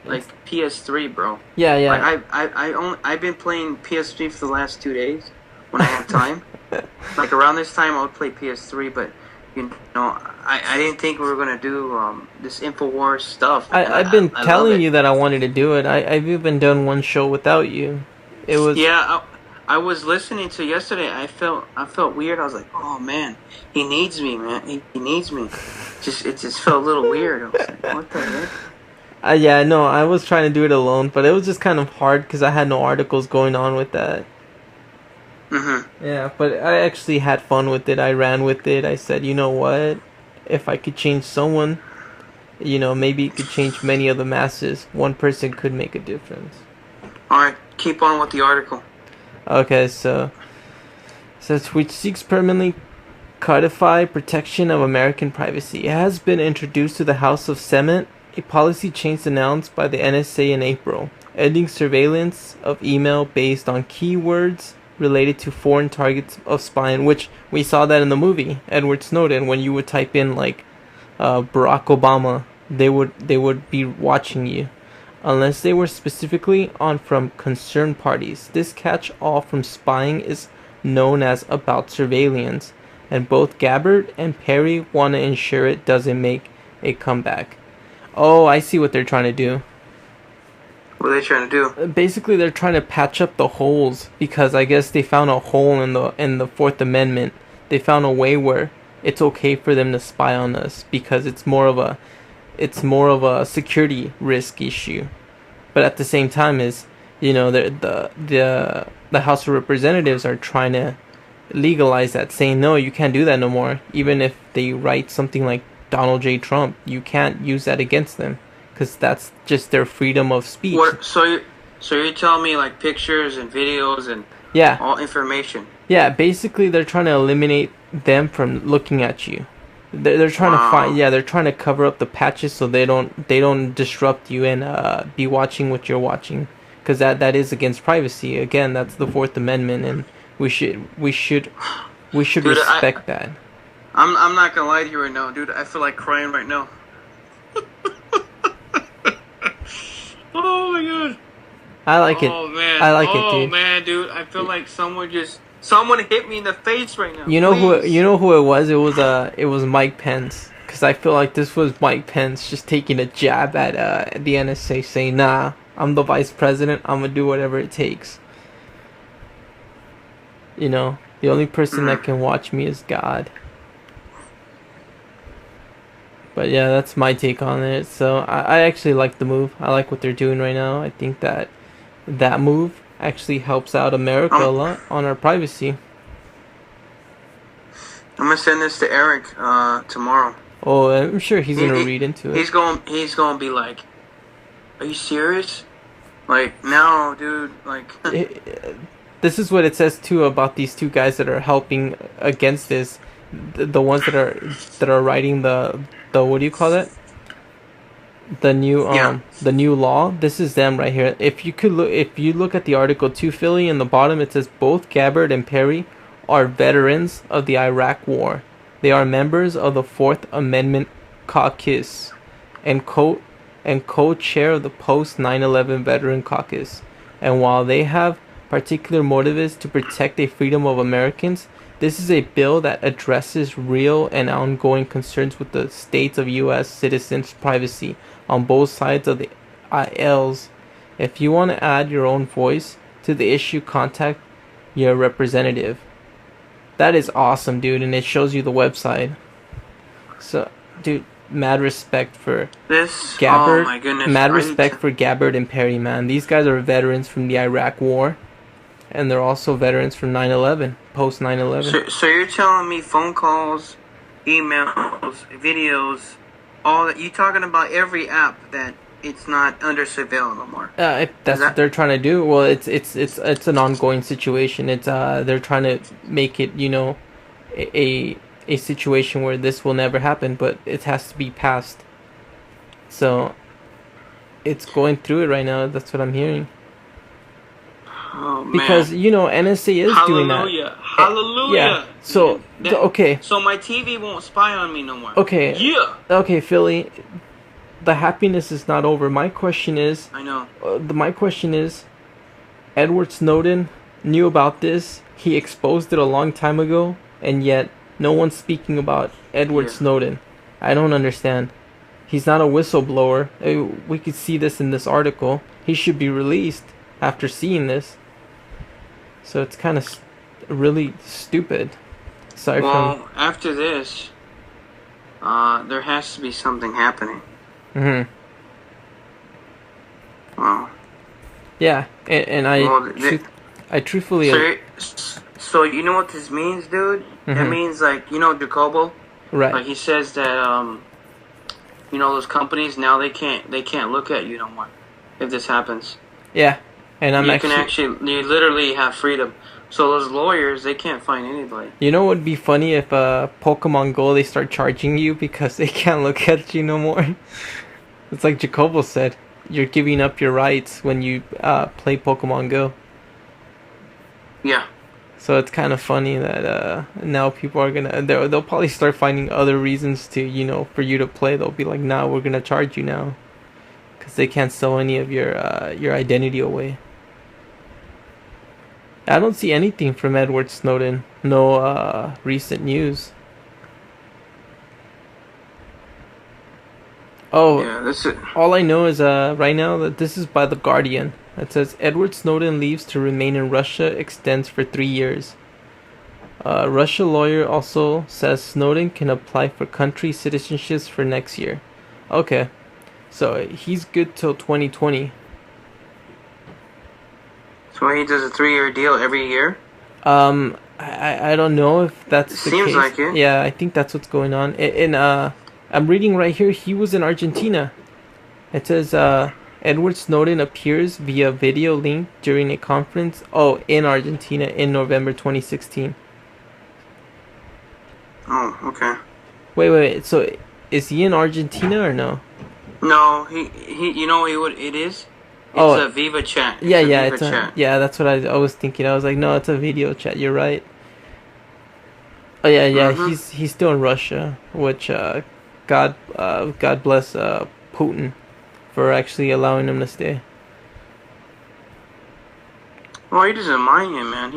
like PS3, bro. Yeah. Like I've been playing PS3 for the last 2 days when I have time. Like around this time, I would play PS3, but you know, I didn't think we were gonna do this InfoWars stuff. I've been telling you that I wanted to do it. I've even done one show without you. It was I was listening to yesterday. I felt weird. I was like, oh man, he needs me, man. He needs me. It just felt a little weird. I was like, what the heck? Yeah, no, I was trying to do it alone, but it was just kind of hard because I had no articles going on with that. Yeah, but I actually had fun with it. I ran with it. I said, you know what? If I could change someone, maybe it could change many of the masses. One person could make a difference. Alright, keep on with the article. Okay, so which seeks permanently codify protection of American privacy. It has been introduced to the House of Senate, a policy change announced by the NSA in April, ending surveillance of email based on keywords related to foreign targets of spying, which we saw that in the movie Edward Snowden. When you would type in like Barack Obama, they would be watching you, unless they were specifically on from concerned parties. This catch-all from spying is known as about surveillance, and both Gabbard and Perry want to ensure it doesn't make a comeback. Oh, I see what they're trying to do. What are they trying to do? Basically, they're trying to patch up the holes, because I guess they found a hole in the Fourth Amendment. They found a way where it's okay for them to spy on us, because it's more of a security risk issue. But at the same time, the House of Representatives are trying to legalize that, saying no, you can't do that no more. Even if they write something like Donald J. Trump, you can't use that against them, because that's just their freedom of speech. So you're telling me like pictures and videos and all information? Yeah, basically they're trying to eliminate them from looking at you. They're trying to find. Yeah, they're trying to cover up the patches so they don't disrupt you and be watching what you're watching, because that is against privacy. Again, that's the Fourth Amendment, and we should dude, respect that. I'm not gonna lie to you right now, dude. I feel like crying right now. Oh my god. I like it. Oh man. I like it, dude. Oh man, dude. I feel like someone hit me in the face right now. You know who it was? It was Mike Pence. Because I feel like this was Mike Pence just taking a jab at the NSA, saying, nah, I'm the vice president. I'm gonna do whatever it takes. The only person that can watch me is God. But yeah, that's my take on it. So I actually like the move. I like what they're doing right now. I think that move actually helps out America a lot on our privacy. I'm gonna send this to Eric tomorrow. Oh, I'm sure he's gonna read into it. He's gonna be like, "Are you serious? Like, no, dude. Like." This is what it says too about these two guys that are helping against this. The ones that are writing the what do you call it? the new law. This is them right here. If you look at the article too, Philly, in the bottom it says both Gabbard and Perry are veterans of the Iraq War. They are members of the Fourth Amendment Caucus and co-chair of the post 9/11 Veteran Caucus. And while they have particular motives to protect the freedom of Americans, this is a bill that addresses real and ongoing concerns with the states of U.S. citizens' privacy on both sides of the aisles. If you want to add your own voice to the issue, contact your representative. That is awesome, dude, and it shows you the website. So, dude, mad respect for This. Gabbard. Oh my goodness. Mad respect for Gabbard and Perry, man. These guys are veterans from the Iraq War, and they're also veterans from 9/11, post 9/11. So you're telling me phone calls, emails, videos, all that? You talking about every app that it's not under surveillance no more? If that's what they're trying to do. Well, it's an ongoing situation. It's they're trying to make it, you know, a situation where this will never happen, but it has to be passed. So it's going through it right now. That's what I'm hearing. Oh, man. Because, you know, NSA is doing that. Hallelujah. Yeah. So okay. So my TV won't spy on me no more. Okay. Yeah. Okay, Philly. The happiness is not over. My question is. I know. My question is, Edward Snowden knew about this. He exposed it a long time ago, and yet no one's speaking about Edward Snowden. I don't understand. He's not a whistleblower. We could see this in this article. He should be released after seeing this. So it's kind of really stupid. Aside well, after this, there has to be something happening. Mm-hmm. Wow. Yeah, and I truthfully. So you know what this means, dude? Mm-hmm. It means, like, you know, Jacobo. Right. Like, he says that you know, those companies now they can't look at you no more if this happens. Yeah, and you literally have freedom. So those lawyers, they can't find anybody. You know what would be funny if Pokemon Go, they start charging you because they can't look at you no more. It's like Jacobo said, you're giving up your rights when you play Pokemon Go. Yeah. So it's kind of funny that now people are gonna they'll probably start finding other reasons to, you know, for you to play. They'll be like, nah, we're gonna charge you now, because they can't sell any of your identity away. I don't see anything from Edward Snowden. No recent news. Oh, yeah, all I know is right now that this is by The Guardian. It says Edward Snowden leaves to remain in Russia extends for 3 years. Russia lawyer also says Snowden can apply for country citizenships for next year. Okay, so he's good till 2020. So he does a 3-year deal every year? I don't know if that's the case. Seems like it. Yeah, I think that's what's going on. I'm reading right here, he was in Argentina. It says Edward Snowden appears via video link during a conference in Argentina in November 2016. Oh, okay. Wait. So is he in Argentina or no? No, he you know what it is? It's a Viva chat. Yeah, that's what I was thinking. I was like, no, it's a video chat. You're right. Oh yeah, mm-hmm. He's still in Russia, which God bless Putin for actually allowing him to stay. Well, he doesn't mind him, man.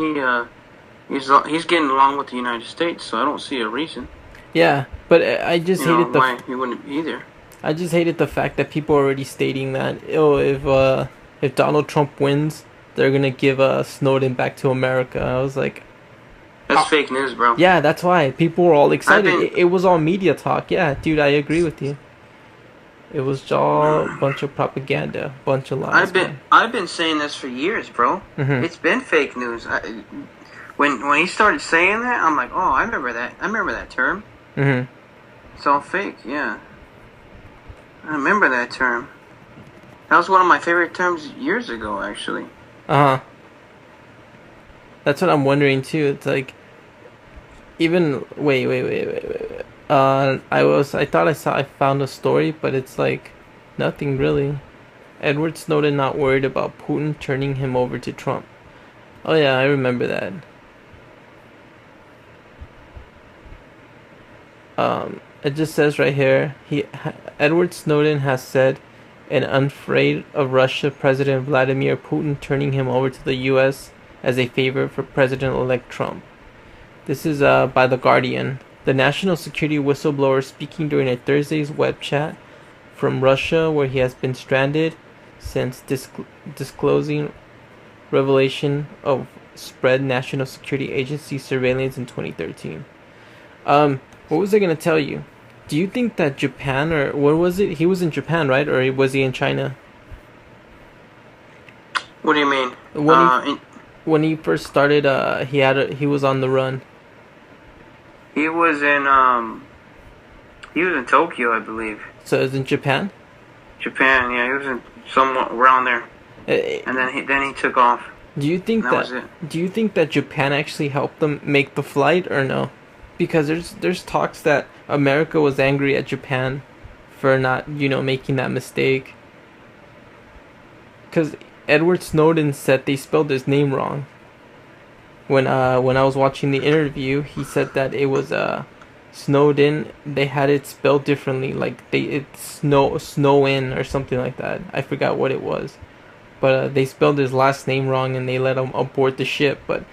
He's getting along with the United States, so I don't see a reason. Yeah, but I just hated why he wouldn't either. I just hated the fact that people are already stating that if Donald Trump wins, they're gonna give Snowden back to America. I was like, that's fake news, bro. Yeah, that's why people were all excited. It was all media talk. Yeah, dude, I agree with you. It was all a bunch of propaganda, bunch of lies. I've been saying this for years, bro. Mm-hmm. It's been fake news. When he started saying that, I'm like, oh, I remember that. I remember that term. Mm-hmm. It's all fake, yeah. I remember that term. That was one of my favorite terms years ago, actually. That's what I'm wondering too. It's like, even wait. I found a story, but it's like, Nothing really. Edward Snowden not worried about Putin turning him over to Trump. Oh yeah, I remember that. It just says right here, Edward Snowden has said, and unafraid of Russia President Vladimir Putin turning him over to the U.S. as a favor for President-elect Trump. This is by The Guardian. The national security whistleblower speaking during a Thursday's web chat from Russia, where he has been stranded since disclosing revelation of spread National Security Agency surveillance in 2013. What was I going to tell you? Do you think that Japan, or where was it? He was in Japan, right? Or was he in China? What do you mean? When he first started, he was on the run. He was in Tokyo, I believe. So it was in Japan? Japan, yeah, he was in somewhere around there. And then he took off. Do you think Do you think that Japan actually helped them make the flight, or no? Because there's talks that America was angry at Japan for not, making that mistake. Because Edward Snowden said they spelled his name wrong. When I was watching the interview, he said that it was Snowden. They had it spelled differently, like it's Snowin or something like that. I forgot what it was, but they spelled his last name wrong and they let him aboard the ship. But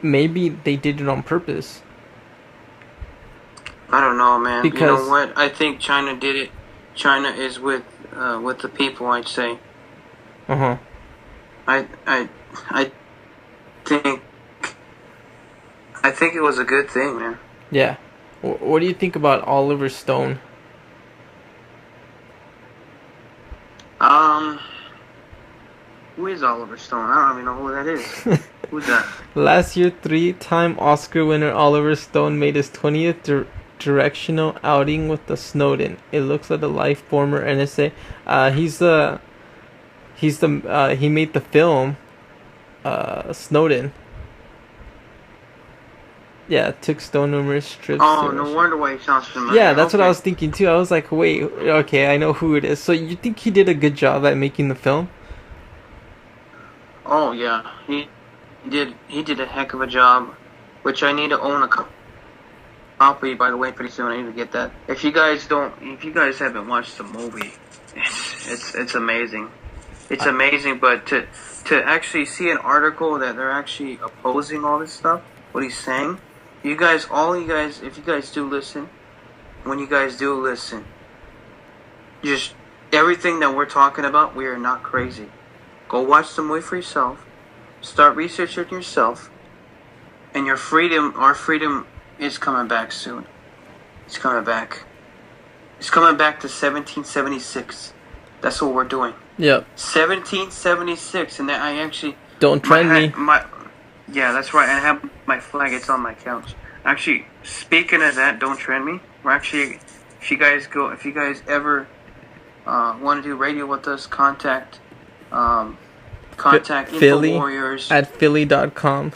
maybe they did it on purpose. I don't know, man. Because, you know what? I think China did it. China is with the people, I'd say. Uh-huh. I think it was a good thing, man. Yeah. What do you think about Oliver Stone? Who is Oliver Stone? I don't even know who that is. Who's that? Last year, 3-time Oscar winner Oliver Stone made his 20th directional outing with the Snowden. It looks like a life former NSA. He made the film Snowden. Yeah, took Stone numerous trips. Oh, no wonder why he sounds familiar. Yeah, that's what I was thinking too. I was like, wait, okay, I know who it is. So you think he did a good job at making the film? Oh yeah, he did a heck of a job, which I need to own a copy, by the way, pretty soon. I need to get that. If you guys haven't watched the movie, it's amazing. It's amazing, but to actually see an article that they're actually opposing all this stuff, what he's saying, if you guys do listen, when you guys do listen, just everything that we're talking about, we are not crazy. Go watch the movie for yourself. Start researching yourself, and our freedom is coming back soon. It's coming back. It's coming back to 1776. That's what we're doing. Yep. 1776, and I actually... Don't trend me. Yeah, that's right. I have my flag. It's on my couch. Actually, speaking of that, don't trend me. We're actually... If you guys ever want to do radio with us, contact Philly InfoWarriors at philly.com.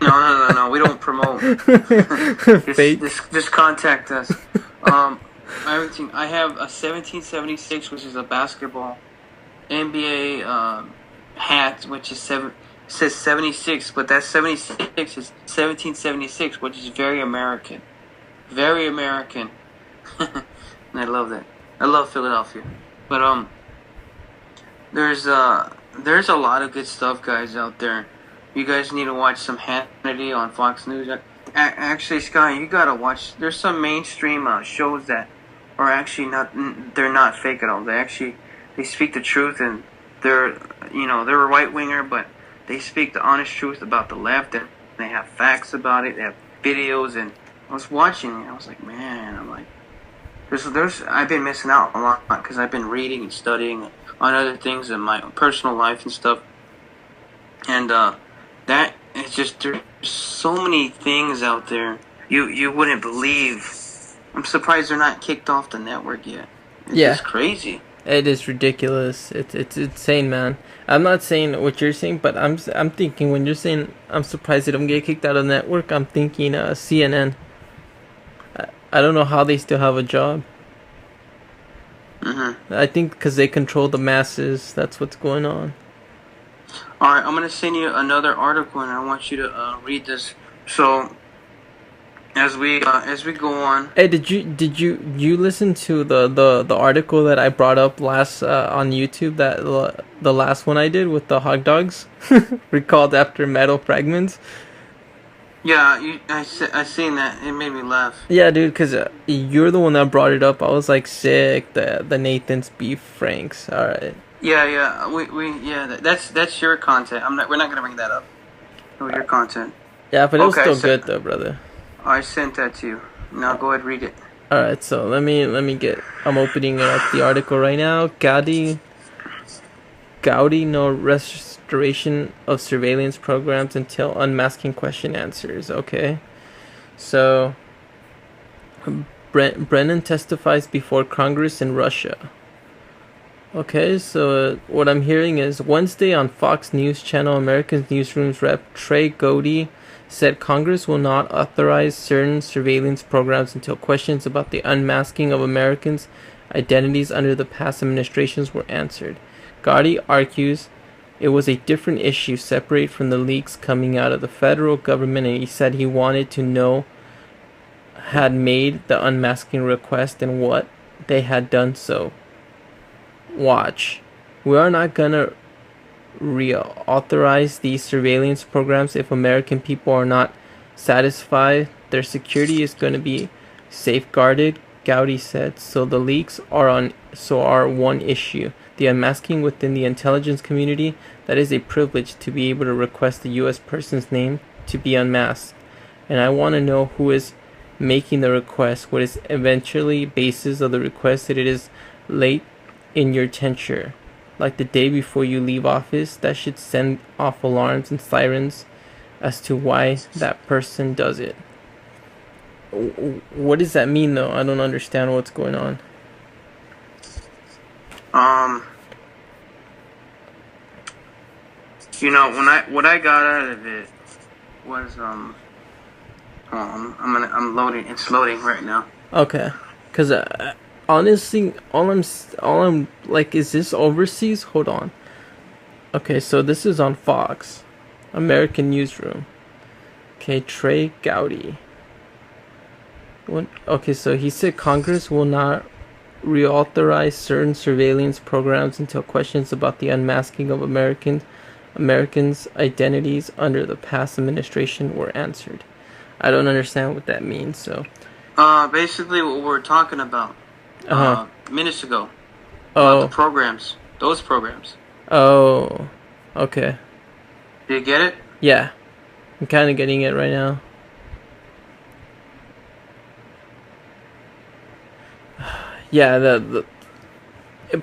No. We don't promote. Just contact us. Everything. I have a 1776, which is a basketball NBA hat, which is says 76, but that 76 is 1776, which is very American. Very American. And I love that. I love Philadelphia. But there's a lot of good stuff, guys, out there. You guys need to watch some Hannity on Fox News. Actually, Sky, you gotta watch. There's some mainstream shows that are actually they're not fake at all. They speak the truth, and they're a right winger, but they speak the honest truth about the left, and they have facts about it. They have videos, and I was watching it. I was like, man, I've been missing out a lot because I've been reading and studying on other things in my personal life and stuff, and that is just, there's so many things out there you wouldn't believe. I'm surprised they're not kicked off the network yet. It's just crazy. It is ridiculous. It's insane, man. I'm not saying what you're saying, but I'm thinking when you're saying I'm surprised they don't get kicked out of the network, I'm thinking CNN. I don't know how they still have a job. I think because they control the masses, that's what's going on. All right, I'm gonna send you another article, and I want you to read this. So, as we go on. Hey, did you listen to the article that I brought up last on YouTube, that the last one I did with the hot dogs, recalled after metal fragments? Yeah, I seen that. It made me laugh. Yeah, dude, because you're the one that brought it up. I was like, sick. The Nathan's Beef Franks. All right. Yeah. That's your content. We're not gonna bring that up. It was your content. Yeah, but it was still good though, brother. I sent that to you. Now go ahead, read it. All right. So let me get. I'm opening up the article right now. Gaudi, no restoration of surveillance programs until unmasking question answers. Okay. So, Brennan testifies before Congress in Russia. Okay, so what I'm hearing is Wednesday on Fox News Channel, American Newsroom's rep Trey Gowdy said Congress will not authorize certain surveillance programs until questions about the unmasking of Americans' identities under the past administrations were answered. Gowdy argues it was a different issue separate from the leaks coming out of the federal government, and he said he wanted to know had made the unmasking request and what they had done so. Watch. We are not gonna reauthorize these surveillance programs if American people are not satisfied their security is going to be safeguarded, Gowdy said. So the leaks are one issue. The unmasking within the intelligence community, that is a privilege to be able to request the U.S. person's name to be unmasked. And I want to know who is making the request, what is eventually basis of the request, that it is late in your tenure, like the day before you leave office. That should send off alarms and sirens as to why that person does it. What does that mean though? I don't understand what's going on. What I got out of it was I'm loading. It's loading right now. Okay, because honestly, all I'm like, is this overseas? Hold on. Okay, so this is on Fox, American Newsroom. Okay, Trey Gowdy. What? Okay, so he said Congress will not reauthorize certain surveillance programs until questions about the unmasking of Americans' identities under the past administration were answered. I don't understand what that means. So, basically, what we're talking about minutes ago. Oh, the programs, those programs. Oh, okay. Did you get it? Yeah, I'm kind of getting it right now. Yeah,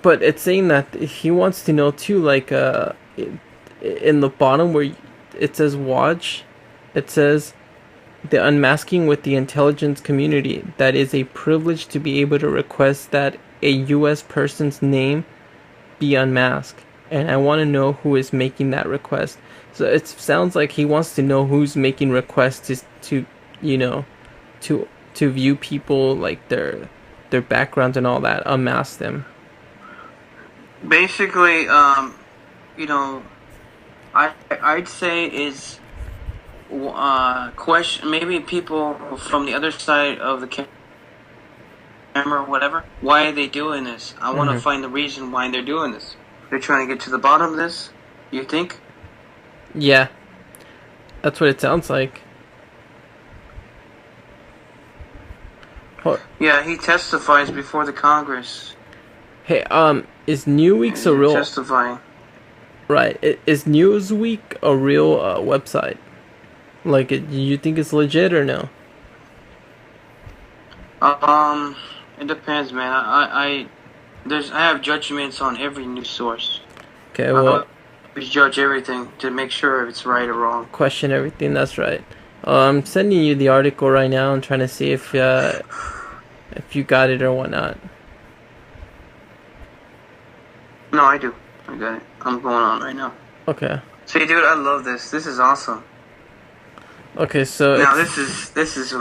but it's saying that he wants to know too, like in the bottom where it says watch, it says the unmasking with the intelligence community, that is a privilege to be able to request that a U.S. person's name be unmasked, and I want to know who is making that request. So it sounds like he wants to know who's making requests to view people, like their backgrounds and all that, unmask them. Basically, I'd say is question, maybe people from the other side of the camera or whatever, why are they doing this? I want to find the reason why they're doing this. They're trying to get to the bottom of this, you think? Yeah, that's what it sounds like. Yeah, he testifies before the Congress. Hey, is Newsweek a real... Testifying. Right, is Newsweek a real website? Like, you think it's legit or no? It depends, man. I have judgments on every news source. Okay, well, we judge everything to make sure if it's right or wrong. Question everything. That's right. I'm sending you the article right now. I'm trying to see if you got it or whatnot. No, I do. I got it. I'm going on right now. Okay. See, dude, I love this. This is awesome. Okay, so now this is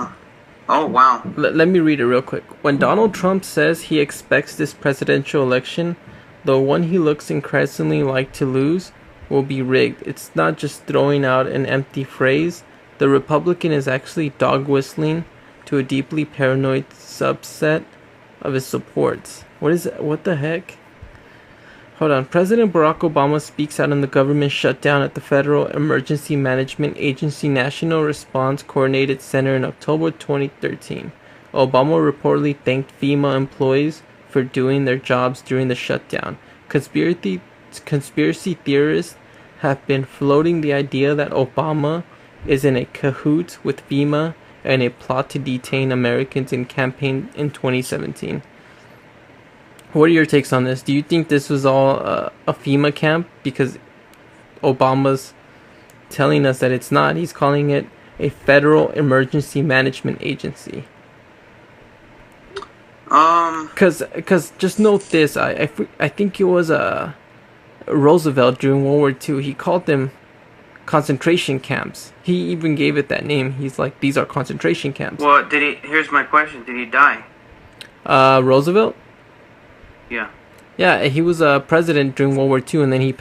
Oh, wow. Let me read it real quick. When Donald Trump says he expects this presidential election, the one he looks increasingly like to lose, will be rigged. It's not just throwing out an empty phrase. The Republican is actually dog whistling to a deeply paranoid subset of his supports. What the heck? Hold on. President Barack Obama speaks out on the government shutdown at the Federal Emergency Management Agency National Response Coordinated Center in October 2013. Obama reportedly thanked FEMA employees for doing their jobs during the shutdown. Conspiracy theorists have been floating the idea that Obama is in a cahoots with FEMA and a plot to detain Americans in campaign in 2017. What are your takes on this? Do you think this was all a FEMA camp? Because Obama's telling us that it's not. He's calling it a Federal Emergency Management Agency. Because just note this. I think it was Roosevelt during World War II. He called them concentration camps. He even gave it that name. He's like, these are concentration camps. Well, here's my question. Did he die? Roosevelt? Yeah. Yeah, he was a president during World War II, and then he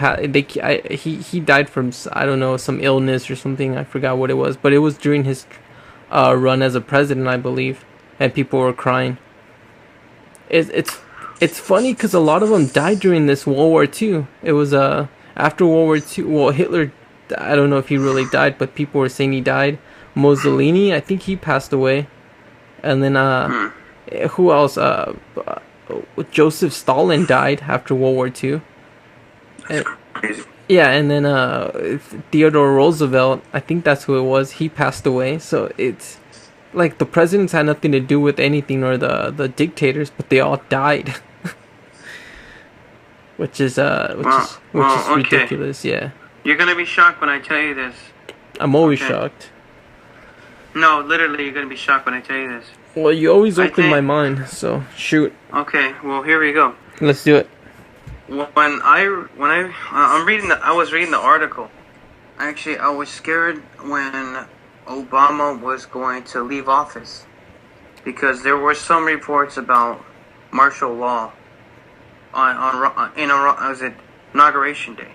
died from, I don't know, some illness or something. I forgot what it was, but it was during his run as a president, I believe, and people were crying. It's funny because a lot of them died during this World War II. It was after World War II. Well, Hitler, I don't know if he really died, but people were saying he died. Mussolini, I think he passed away, and then who else? Joseph Stalin died after World War II. Yeah, and then Theodore Roosevelt, I think that's who it was. He passed away. So it's like the presidents had nothing to do with anything, or the dictators, but they all died. which is ridiculous. Yeah. You're gonna be shocked when I tell you this. I'm always shocked. No, literally, you're gonna be shocked when I tell you this. Well, you always open my mind, so shoot. Okay, well, here we go. Let's do it. I was reading the article. Actually, I was scared when Obama was going to leave office, because there were some reports about martial law on Inauguration Day.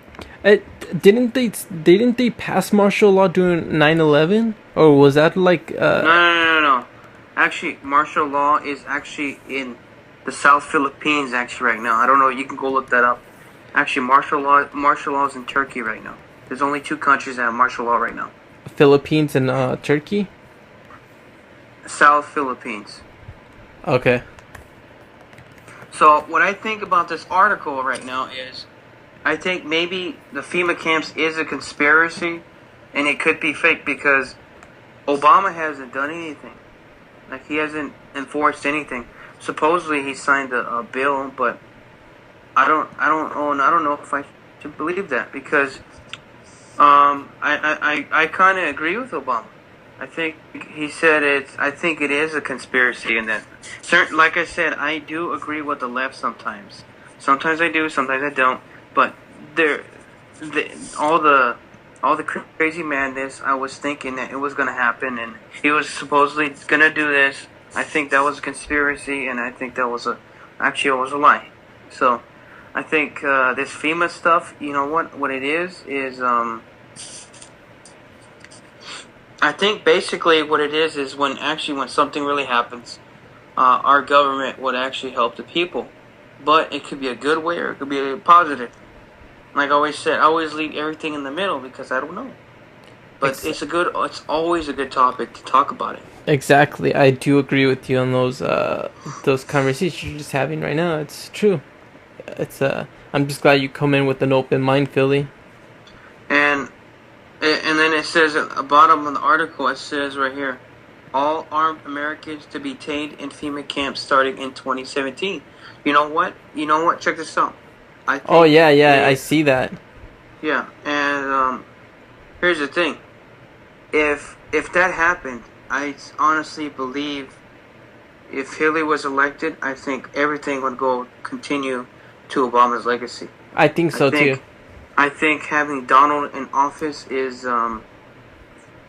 Didn't they pass martial law during 9/11, or was that like? No. Actually, martial law is actually in the South Philippines actually right now. I don't know. You can go look that up. Actually, martial law is in Turkey right now. There's only 2 countries that have martial law right now. Philippines and Turkey. South Philippines. Okay. So what I think about this article right now is, I think maybe the FEMA camps is a conspiracy, and it could be fake because Obama hasn't done anything. Like, he hasn't enforced anything. Supposedly he signed a bill, but I don't know if I should believe that, because I kind of agree with Obama. I think he said I think it is a conspiracy, and that like I said, I do agree with the left sometimes. Sometimes I do, sometimes I don't. But all the crazy madness, I was thinking that it was going to happen, and he was supposedly going to do this. I think that was a conspiracy, and I think that was actually it was a lie. So I think this FEMA stuff, you know what it is I think basically what it is when something really happens, our government would actually help the people. But it could be a good way, or it could be a positive. Like I always said, I always leave everything in the middle because I don't know. But it's always a good topic to talk about it. Exactly, I do agree with you on those conversations you're just having right now. It's true. I'm just glad you come in with an open mind, Philly. And then it says at the bottom of the article, it says right here, all armed Americans to be detained in FEMA camps starting in 2017. You know what? Check this out. I see that. Yeah, and here's the thing. If that happened, I honestly believe if Hillary was elected, I think everything would continue to Obama's legacy. I think so too. I think having Donald in office is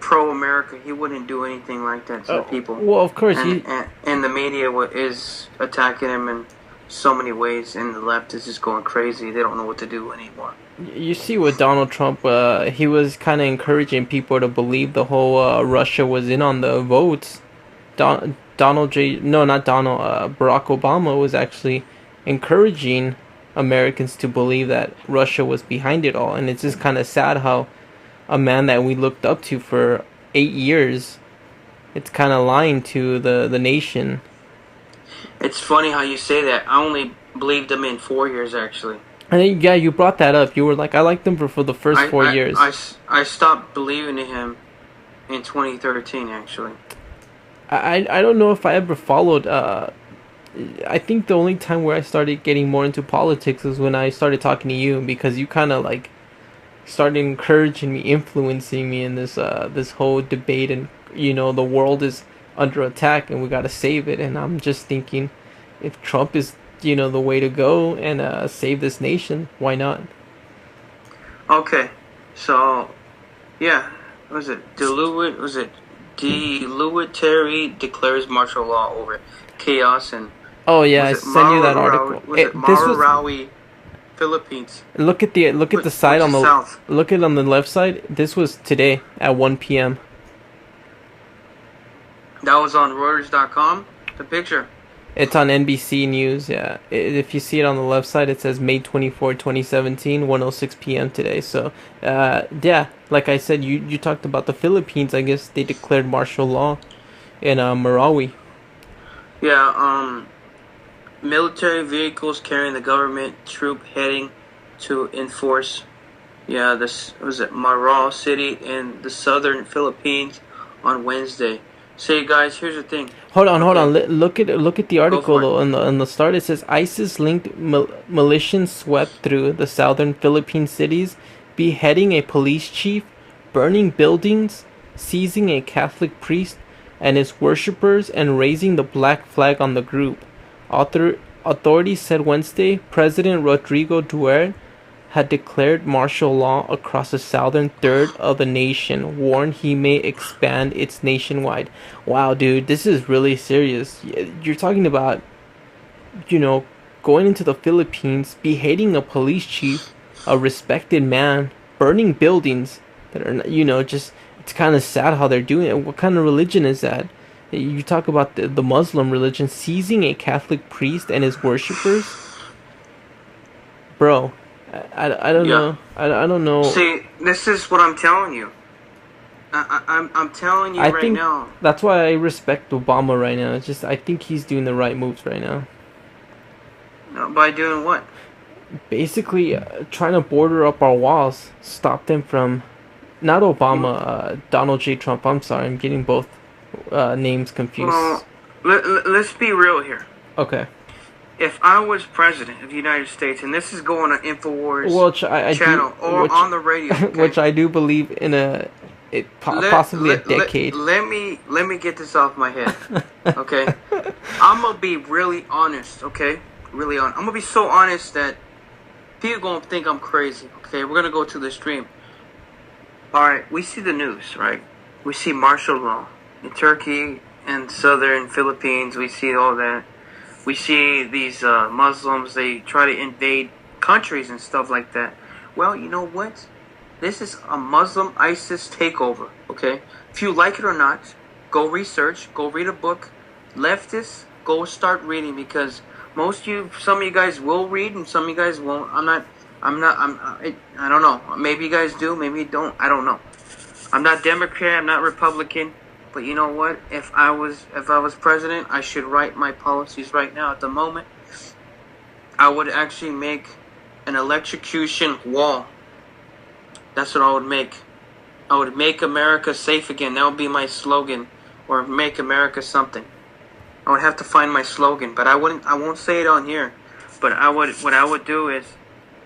pro-America. He wouldn't do anything like that to the people. Well, of course, and the media is attacking him in so many ways, and the left is just going crazy. They don't know what to do anymore. you see with Donald Trump, he was kind of encouraging people to believe the whole Russia was in on the votes. Barack Obama was actually encouraging Americans to believe that Russia was behind it all, and it's just kind of sad how a man that we looked up to for 8 years, it's kind of lying to the nation. It's funny how you say that. I only believed him in 4 years, actually. And yeah, you brought that up. You were like, I liked him for the first 4 years. I stopped believing in him in 2013, actually. I don't know if I ever followed. I think the only time where I started getting more into politics was when I started talking to you, because you kind of like started encouraging me, influencing me in this whole debate, and the world is under attack and we gotta save it. And I'm just thinking, if Trump is the way to go and save this nation, why not? Okay, so yeah, Terry declares martial law over chaos and. Oh yeah, I sent you that article. Marawi, Philippines. Look at the side on the south. Look at on the left side. This was today at 1 p.m. That was on Reuters.com. The picture. It's on NBC News. Yeah, if you see it on the left side, it says May 24, 2017, 1:06 p.m. today. So, yeah, like I said, you talked about the Philippines. I guess they declared martial law in Marawi. Yeah. Military vehicles carrying the government troop heading to enforce. Yeah, this was at Marawi City in the southern Philippines on Wednesday. Say, guys, here's the thing. Hold on. Look at the article though. On the start, it says ISIS-linked militias swept through the southern Philippine cities, beheading a police chief, burning buildings, seizing a Catholic priest and his worshippers, and raising the black flag on the group. Authorities said Wednesday President Rodrigo Duterte had declared martial law across the southern third of the nation, warned he may expand its nationwide. Wow, dude, this is really serious. You're talking about, going into the Philippines, beheading a police chief, a respected man, burning buildings that are, just, it's kind of sad how they're doing it. What kind of religion is that? You talk about the Muslim religion, seizing a Catholic priest and his worshippers? Bro, I don't know. I don't know. See, this is what I'm telling you. I'm telling you right now. That's why I respect Obama right now. It's just, I think he's doing the right moves right now. By doing what? Basically, trying to border up our walls. Stop them from... Not Obama, Donald J. Trump. I'm sorry, I'm getting both names confused. Well, let's be real here. Okay. If I was president of the United States, and this is going on InfoWars channel or on the radio, okay? Which I do believe in possibly a decade. Let me get this off my head, okay? I'm gonna be really honest, okay? Really honest. I'm gonna be so honest that people gonna think I'm crazy. Okay, we're gonna go to the stream. All right, we see the news, right? We see martial law in Turkey and southern Philippines. We see all that. We see these Muslims, they try to invade countries and stuff like that. Well, you know what? This is a Muslim ISIS takeover, okay? If you like it or not, go research, go read a book. Leftists, go start reading, because some of you guys will read and some of you guys won't. I don't know. Maybe you guys do, maybe you don't. I don't know. I'm not Democrat, I'm not Republican. But you know what? If I was president, I should write my policies right now. At the moment, I would actually make an electrocution wall. That's what I would make. I would make America safe again. That would be my slogan, or make America something. I would have to find my slogan, but I won't say it on here. But what I would do is,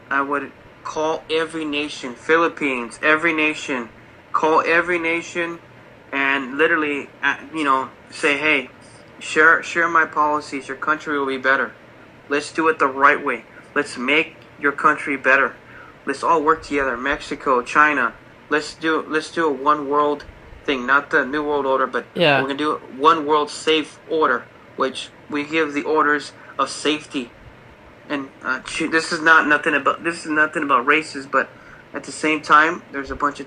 I would call every nation, Philippines, every nation, call every nation. And literally, say, hey, share my policies. Your country will be better. Let's do it the right way. Let's make your country better. Let's all work together. Mexico, China. Let's do a one world thing, not the New World Order, but Yeah. we're gonna do one world safe order, which we give the orders of safety. And this is nothing about races, but at the same time, there's a bunch of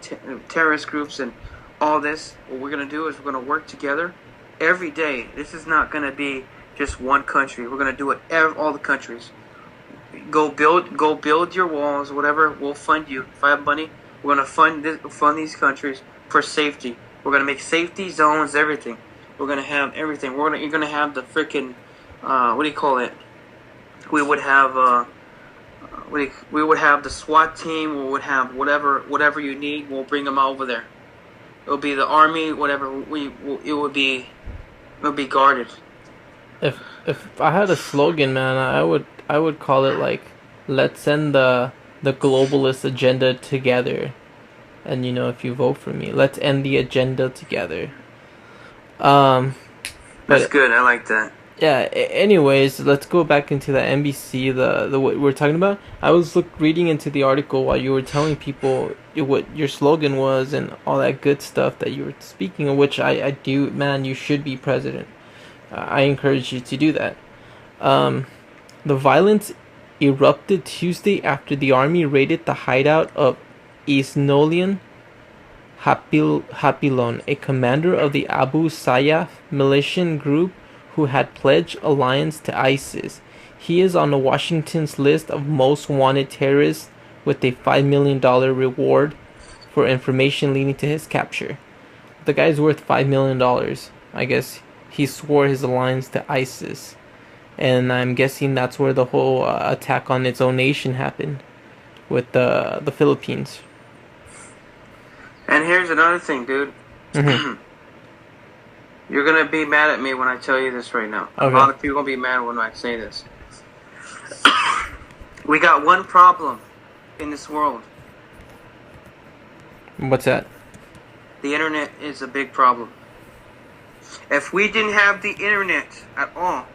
terrorist groups and all this. What we're gonna do is we're gonna work together every day. This is not gonna be just one country. We're gonna do it all the countries. Go build your walls, whatever. We'll fund you. If I have money, we're gonna fund these countries for safety. We're gonna make safety zones, everything. We're gonna have everything. You're gonna have the freaking what do you call it? We would have we would have the SWAT team. We would have whatever you need. We'll bring them over there. It'll be the army, whatever. It would be guarded. If I had a slogan, man, I would call it like, let's send the globalist agenda together, and if you vote for me, let's end the agenda together. That's But good. I like that. yeah. Anyways, let's go back into the NBC. The what we're talking about. I was reading into the article while you were telling people what your slogan was and all that good stuff that you were speaking of. Which I do, man. You should be president. I encourage you to do that. The violence erupted Tuesday after the army raided the hideout of Isnolian Hapilon, a commander of the Abu Sayyaf militant group who had pledged allegiance to ISIS. He is on the Washington's list of most wanted terrorists with a $5 million reward for information leading to his capture. The guy's worth $5 million. I guess he swore his allegiance to ISIS. And I'm guessing that's where the whole attack on its own nation happened, with the Philippines. And here's another thing, dude. Mhm. You're gonna be mad at me when I tell you this right now. Okay. A lot of people are gonna be mad when I say this. We got one problem in this world. What's that? The internet is a big problem. If we didn't have the internet at all,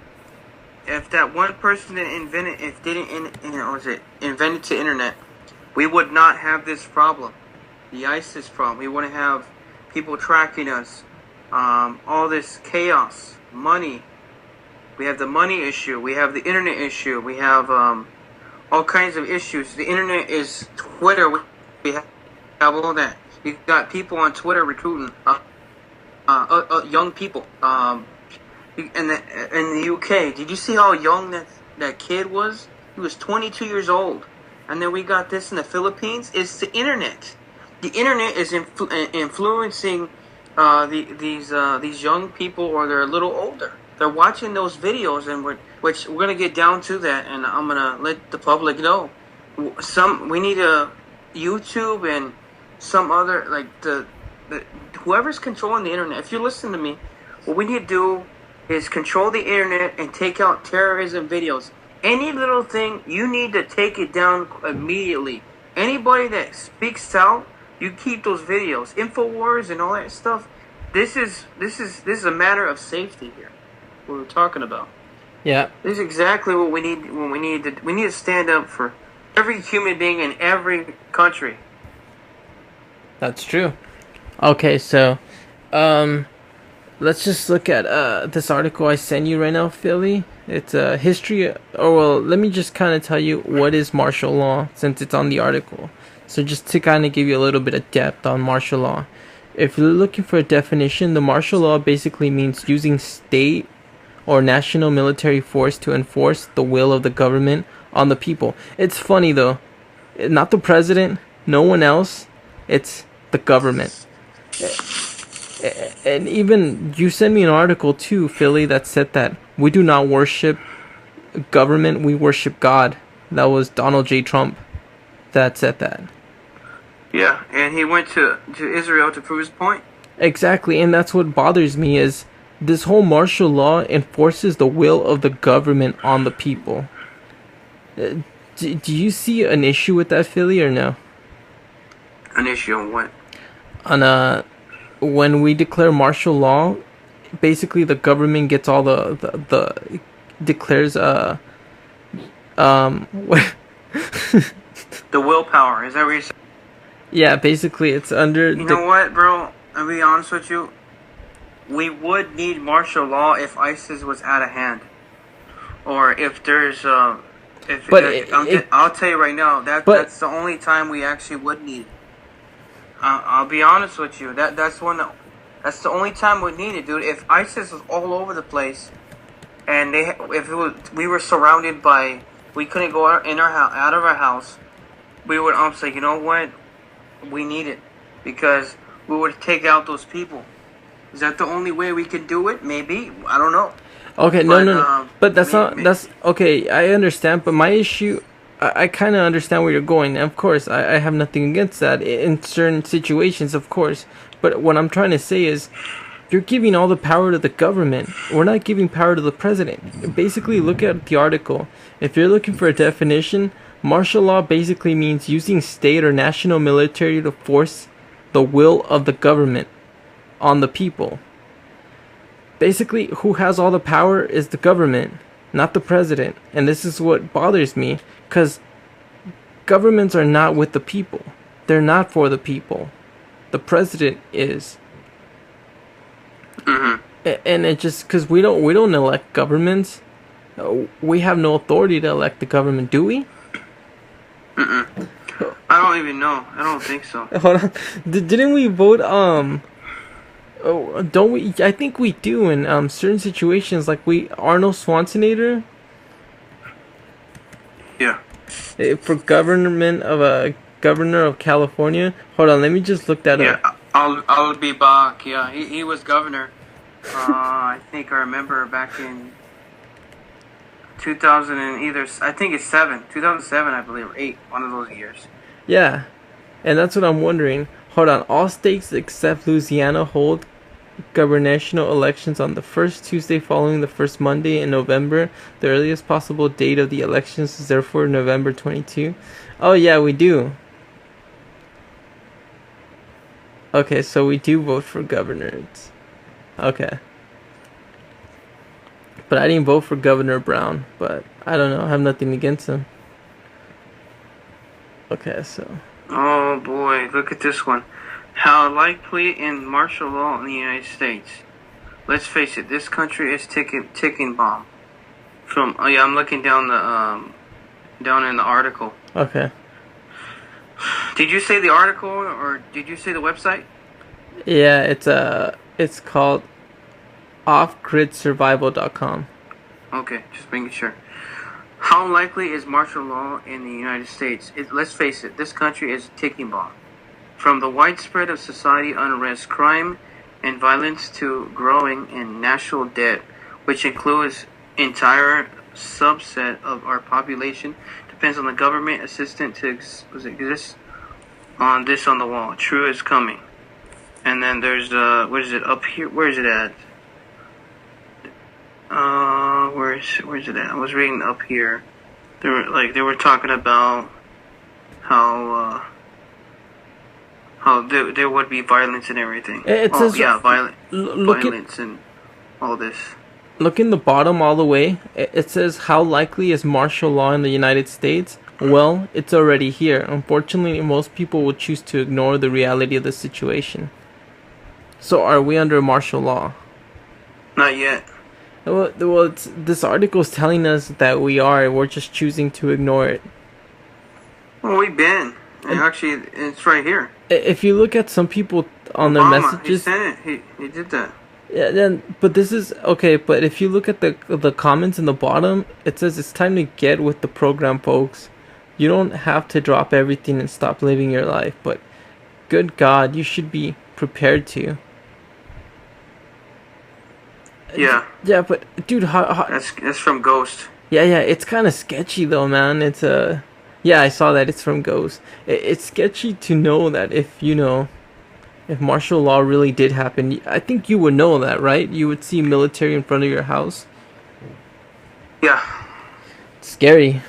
if that one person that invented the internet, we would not have this problem, the ISIS problem. We wouldn't have people tracking us, all this chaos, money. We have the money issue. We have the internet issue. We have all kinds of issues. The internet is Twitter. We have all that. You got people on Twitter recruiting young people. In the UK, did you see how young that kid was? He was 22 years old. And then we got this in the Philippines. It's the internet. The internet is influencing these young people, or they're a little older. They're watching those videos, and we're gonna get down to that, and I'm gonna let the public know. We need a YouTube and some other, like the whoever's controlling the internet. If you listen to me, what we need to do is control the internet and take out terrorism videos. Any little thing, you need to take it down immediately. Anybody that speaks out, you keep those videos. InfoWars and all that stuff. This is a matter of safety here. What we're talking about. Yeah. This is exactly what we need. We need to stand up for every human being in every country. That's true. Okay, so, let's just look at this article I sent you right now, Philly. It's a history, let me just kind of tell you what is martial law, since it's on the article. So just to kind of give you a little bit of depth on martial law. If you're looking for a definition, the martial law basically means using state or national military force to enforce the will of the government on the people. It's funny though, not the president, no one else, it's the government. And even you sent me an article too, Philly, that said that we do not worship government, we worship God. That was Donald J. Trump that said that. Yeah, and he went to Israel to prove his point. Exactly, and that's what bothers me is this whole martial law enforces the will of the government on the people. Do you see an issue with that, Philly, or no? An issue on what? On when we declare martial law, basically the government gets all the declares The willpower. Is that what you're saying? yeah, basically it's under You know what, bro? I'll be honest with you. We would need martial law if ISIS was out of hand, or if there's But I'll tell you right now that's the only time we actually would need it. I'll be honest with you. That's the only time we need it, dude. If ISIS was all over the place, and we were surrounded by, we couldn't go out of our house, we would say, you know what, we need it, because we would take out those people. Is that the only way we can do it? Maybe, I don't know. Okay, no. But that's okay. I understand, but my issue, I kind of understand where you're going. And of course, I have nothing against that in certain situations, of course. But what I'm trying to say is, you're giving all the power to the government. We're not giving power to the president. Basically, look at the article. If you're looking for a definition, martial law basically means using state or national military to force the will of the government on the people. Basically, who has all the power is the government, not the president. And this is what bothers me, because governments are not with the people. They're not for the people. The president is. Mm-hmm. And it just, because we don't elect governments. We have no authority to elect the government, do we? Mm-mm. I don't even know. I don't think so. Hold on. Didn't we vote, oh, don't we? I think we do in certain situations, like Arnold Schwarzenegger. Yeah. For governor of California. Hold on, let me just look that up. Yeah, I'll be back. Yeah, he was governor. I think I remember back in 2000 and I think it's 2007, I believe, or 8, one of those years. Yeah, and that's what I'm wondering. Hold on, all states except Louisiana hold gubernatorial elections on the first Tuesday following the first Monday in November. The earliest possible date of the elections is therefore November 22. Oh yeah, we do. Okay, so we do vote for governors. Okay. But I didn't vote for Governor Brown, but I don't know, I have nothing against him. Okay, so. Oh boy, look at this one. How likely in martial law in the United States? Let's face it, this country is ticking bomb. I'm looking down in the article. Okay. Did you say the article or did you say the website? Yeah, it's called offgridsurvival.com. Okay, just making sure. How likely is martial law in the United States? Let's face it, this country is a ticking bomb. From the widespread of society unrest, crime, and violence to growing and national debt, which includes entire subset of our population, depends on the government assistance to exist on this on the wall. True is coming. And then there's what is it up here? Where is it at? Where's it at? I was reading up here. They were talking about how there would be violence and everything. It says, violence and all this. Look in the bottom all the way. It says, how likely is martial law in the United States? Well, it's already here. Unfortunately, most people will choose to ignore the reality of the situation. So are we under martial law? Not yet. Well, this article is telling us that we are. We're just choosing to ignore it. Well, we've been. And actually, it's right here. If you look at some people on their messages, he sent it. He did that. Yeah, but this is okay. But if you look at the comments in the bottom, it says it's time to get with the program, folks. You don't have to drop everything and stop living your life. But good God, you should be prepared to. Yeah. Yeah, but dude, that's from Ghost. Yeah, it's kind of sketchy though, man. It's yeah, I saw that. It's from Ghost. It's sketchy to know that if martial law really did happen, I think you would know that, right? You would see military in front of your house. Yeah. It's scary.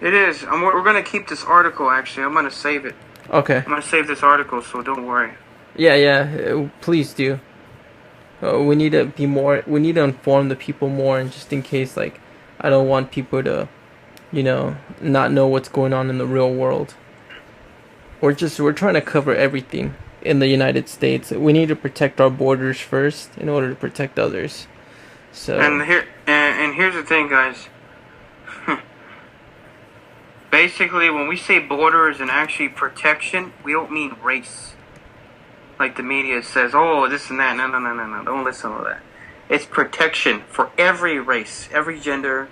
It is. We're gonna keep this article. Actually, I'm gonna save it. Okay. I'm gonna save this article, so don't worry. Yeah. Please do. We need to be more. We need to inform the people more, and just in case, I don't want people to, not know what's going on in the real world. We're trying to cover everything. in the United States. We need to protect our borders first in order to protect others. So And here's the thing, guys. Basically, when we say borders and actually protection, we don't mean race. Like the media says, oh, this and that. No. Don't listen to that. It's protection for every race, every gender.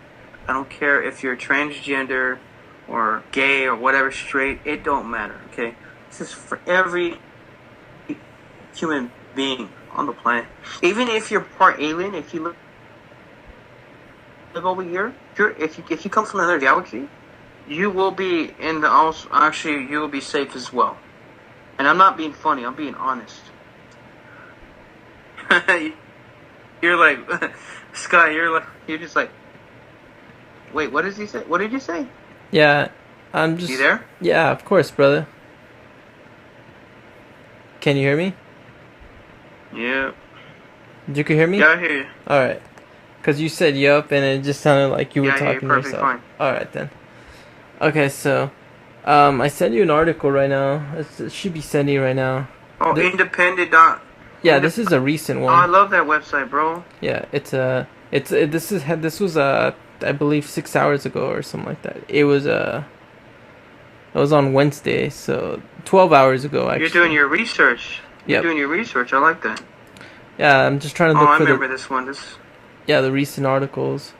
I don't care if you're transgender or gay or whatever, straight. It don't matter, okay? This is for every human being on the planet. Even if you're part alien, if you live over here, if you come from another galaxy, you will be in the also. Actually, you will be safe as well. And I'm not being funny. I'm being honest. You're like, Sky. You're just like. Wait, what does he say? What did you say? yeah, I'm just. You there? Yeah, of course, brother. Can you hear me? Yeah. You can hear me? Yeah, I hear you. All right. Because you said yup, and it just sounded like you were Yeah, I hear you talking to perfectly yourself. fine. All right then. Okay, so I sent you an article right now. It should be sending right now. Oh, The- independent dot. Yeah, this is a recent Oh, I one. love that website, bro. Yeah, this was I believe 6 hours ago or something like that. It was on Wednesday, so 12 hours ago actually. You're doing your research. You're Yep. doing your research. I like that. Yeah, I'm just trying to Oh, look I for remember this one. the recent articles.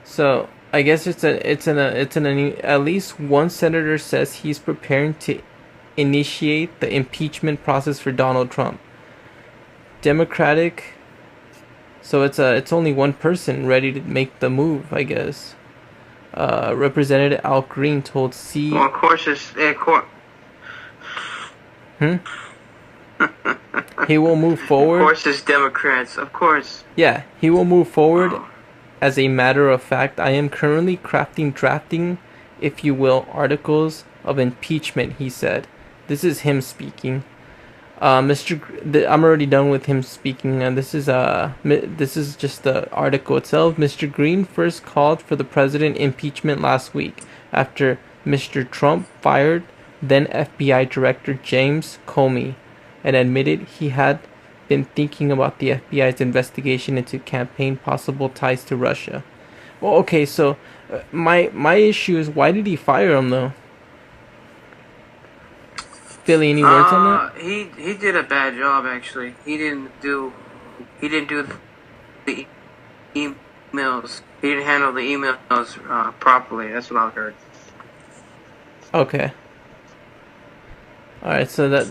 So I guess at least one senator says he's preparing to initiate the impeachment process for Donald Trump. Democratic. So it's only one person ready to make the move, I guess. Representative Al Green told Well, of course, he will move forward. Of course, it's Democrats. Of course. Yeah, he will move forward. Oh. As a matter of fact, I am currently drafting, if you will, articles of impeachment, he said. This is him speaking. I'm already done with him speaking, and this is just the article itself. Mr. Green first called for the president impeachment last week after Mr. Trump fired then FBI Director James Comey and admitted he had been thinking about the FBI's investigation into campaign possible ties to Russia. Well, okay, so my issue is, why did he fire him though? Philly, any words on that? He did a bad job, actually. He didn't do the emails. He didn't handle the emails properly. That's what I've heard. Okay. All right, so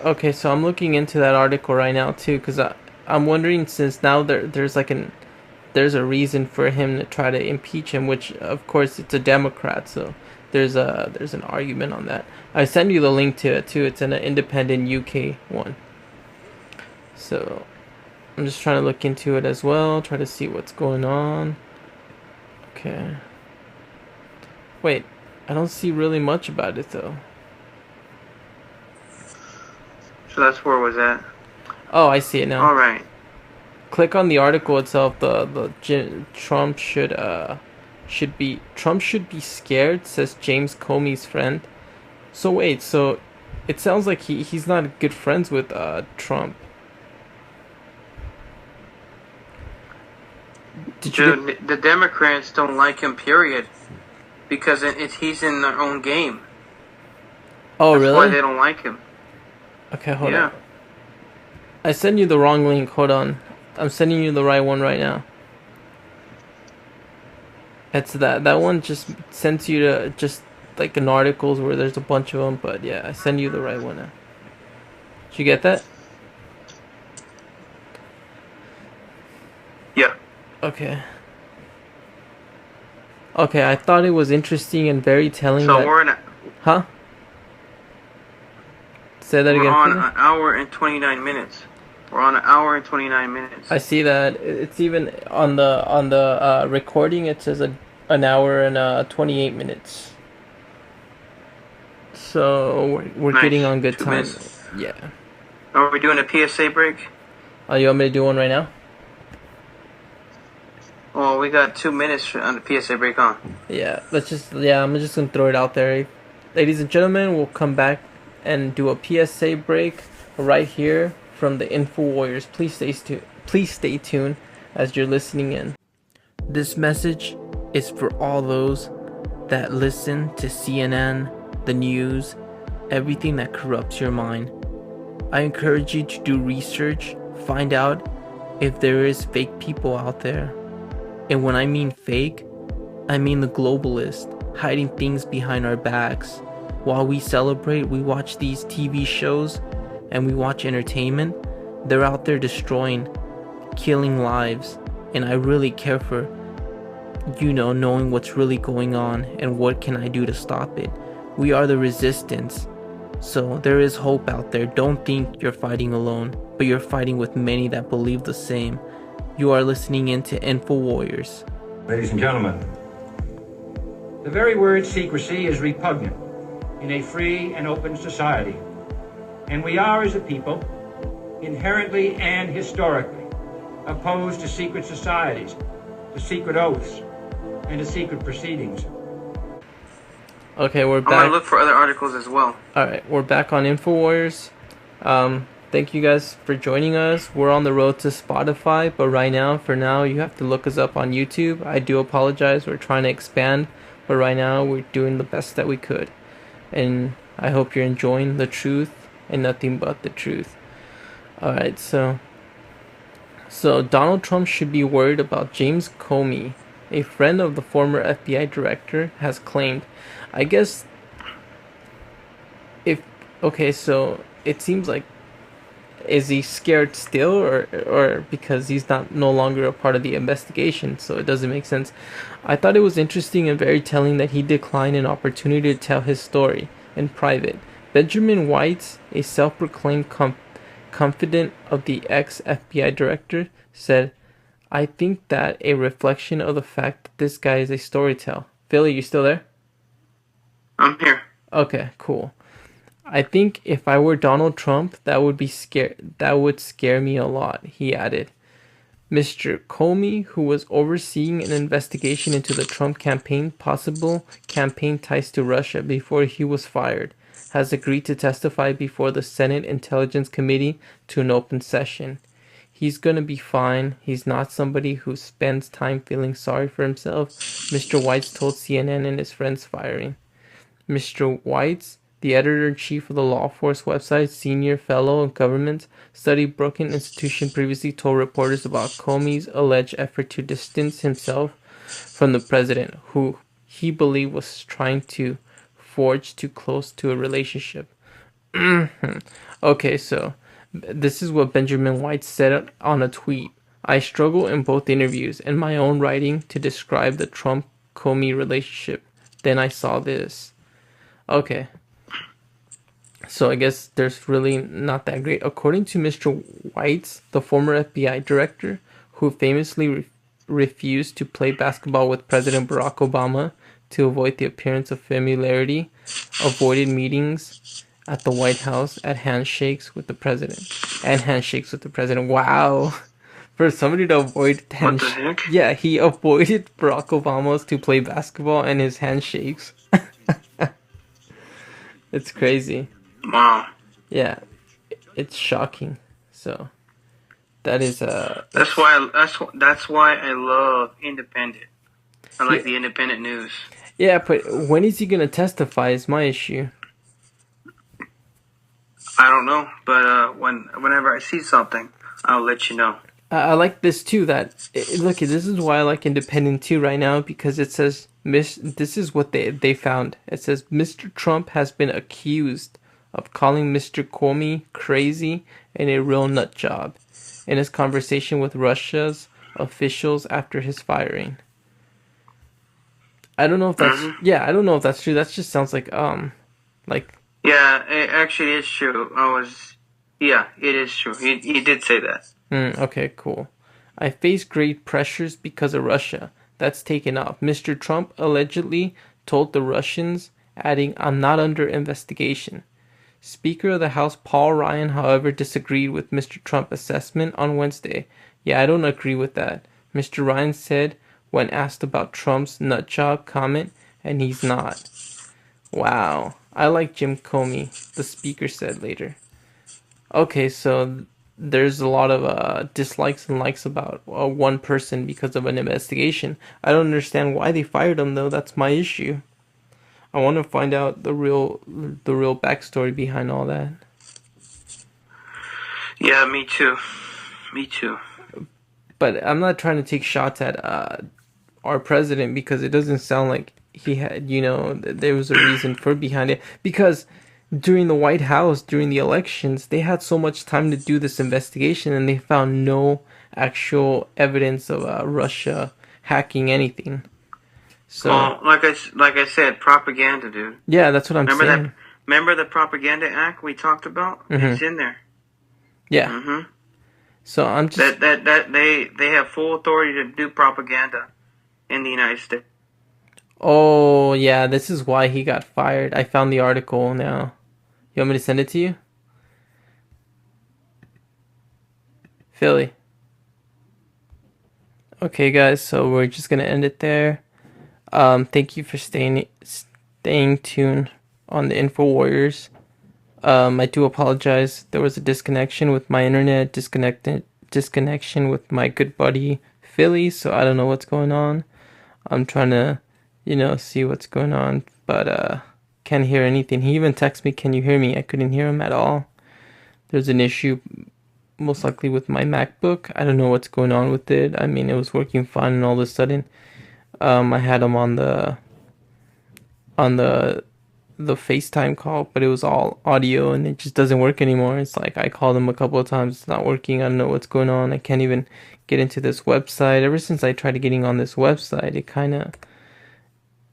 okay, so I'm looking into that article right now too, because I'm wondering, since now there's a reason for him to try to impeach him, which of course it's a Democrat, so there's an argument on that. I send you the link to it too. It's an independent UK one. So I'm just trying to look into it as well, try to see what's going on. Okay. Wait, I don't see really much about it though. So that's where it was at. Oh, I see it now. All right. Click on the article itself. Trump should be scared, says James Comey's friend. So wait, so it sounds like he's not good friends with Trump. Dude, the Democrats don't like him, period. Because he's in their own game. Oh, That's really? why they don't like him. Okay, hold Yeah. on. I sent you the wrong link. Hold on. I'm sending you the right one right now. It's that one just sends you to just like an articles where there's a bunch of them, but yeah, I send you the right one now. Did you get that? Yeah. Okay. Okay, I thought it was interesting and very telling. So that... we're Huh? Say that we're again. on please? an hour and 29 minutes. We're on an hour and 29 minutes. I see that it's even on the recording. It says an hour and 28 minutes. So we're Nice. getting on good 2 time. minutes. Yeah. Are we doing a PSA break? Oh, you want me to do one right now? Well, we got 2 minutes on the PSA break on. Yeah. I'm just gonna throw it out there. ladies and gentlemen, we'll come back and do a PSA break right here from the Info Warriors. Please stay tuned as you're listening in. This message is for all those that listen to CNN, the news, everything that corrupts your mind. I encourage you to do research, find out if there is fake people out there. And when I mean fake, I mean the globalists hiding things behind our backs. While we celebrate, we watch these TV shows and we watch entertainment, they're out there destroying, killing lives. And I really care for, knowing what's really going on and what can I do to stop it. We are the resistance. So there is hope out there. Don't think you're fighting alone, but you're fighting with many that believe the same. You are listening into Info Warriors. Ladies and gentlemen, the very word secrecy is repugnant in a free and open society. And we are, as a people, inherently and historically opposed to secret societies, to secret oaths, and to secret proceedings. Okay, we're back. I'm gonna look for other articles as well. Alright, we're back on Info Warriors. Thank you guys for joining us. We're on the road to Spotify, but for now, you have to look us up on YouTube. I do apologize. We're trying to expand, but right now, we're doing the best that we could. And I hope you're enjoying the truth and nothing but the truth. Alright, so Donald Trump should be worried about James Comey. A friend of the former FBI director has claimed, I guess, so it seems like, is he scared still or because he's no longer a part of the investigation, so it doesn't make sense. I thought it was interesting and very telling that he declined an opportunity to tell his story in private. Benjamin Weitz, a self-proclaimed confidant of the ex-FBI director, said, I think that a reflection of the fact that this guy is a storyteller. Philly, you still there? I'm here. Okay, cool. I think if I were Donald Trump, that would scare me a lot, he added. Mr. Comey, who was overseeing an investigation into the Trump campaign, possible campaign ties to Russia before he was fired, has agreed to testify before the Senate Intelligence Committee to an open session. He's gonna be fine. He's not somebody who spends time feeling sorry for himself, Mr. Weitz told CNN in his friend's firing. Mr. Weitz, the editor-in-chief of the LawForce website, senior fellow in government study Brookings Institution, previously told reporters about Comey's alleged effort to distance himself from the president, who he believed was trying to forge too close to a relationship. Okay, so this is what Benjamin Weitz said on a tweet. I struggle in both interviews and my own writing to describe the Trump-Comey relationship. Then I saw this. Okay. So I guess there's really not that great. According to Mr. Weitz, the former FBI director, who famously refused to play basketball with President Barack Obama to avoid the appearance of familiarity, avoided meetings at the White House at handshakes with the president. Wow. For somebody to avoid handshakes. Yeah, he avoided Barack Obama's to play basketball and his handshakes. It's crazy. Wow. Yeah, it's shocking. So that is that's why I love independent. I like the independent news. Yeah, but when is he gonna testify is my issue. I don't know, but whenever I see something, I'll let you know. I like this too. Look, this is why I like independent too right now, because it says this is what they found. It says Mr. Trump has been accused of calling Mr. Comey crazy and a real nut job in his conversation with Russia's officials after his firing. I don't know if that's I don't know if that's true. That just sounds like Yeah, it actually is true. It is true. He did say that. Okay, cool. I face great pressures because of Russia. That's taken off. Mr. Trump allegedly told the Russians, adding, I'm not under investigation. Speaker of the House Paul Ryan, however, disagreed with Mr. Trump's assessment on Wednesday. Yeah, I don't agree with that. Mr. Ryan said when asked about Trump's nutjob comment, and he's not. Wow. I like Jim Comey, the speaker said later. Okay, so there's a lot of dislikes and likes about one person because of an investigation. I don't understand why they fired him though. That's my issue. I want to find out the real backstory behind all that. Yeah, me too. Me too. But I'm not trying to take shots at our president because it doesn't sound like he had, there was a reason for behind it. Because during the White House, during the elections, they had so much time to do this investigation and they found no actual evidence of Russia hacking anything. So, well, like I said, propaganda, dude. Yeah, that's what I'm saying. Remember the Propaganda Act we talked about? Mm-hmm. It's in there. Yeah. Mm-hmm. So I'm just that they have full authority to do propaganda in the United States. Oh yeah, this is why he got fired. I found the article now. You want me to send it to you? Philly. Okay, guys, so we're just gonna end it there. Thank you for staying tuned on the InfoWarriors. I do apologize. There was a disconnection with my internet, disconnection with my good buddy Philly, so I don't know what's going on. I'm trying to, see what's going on, but can't hear anything. He even texted me, "Can you hear me?" I couldn't hear him at all. There's an issue, most likely with my MacBook. I don't know what's going on with it. I mean, it was working fine, and all of a sudden, I had him on the FaceTime call, but it was all audio and it just doesn't work anymore. It's like I called him a couple of times, it's not working. I don't know what's going on. I can't even get into this website. Ever since I tried getting on this website,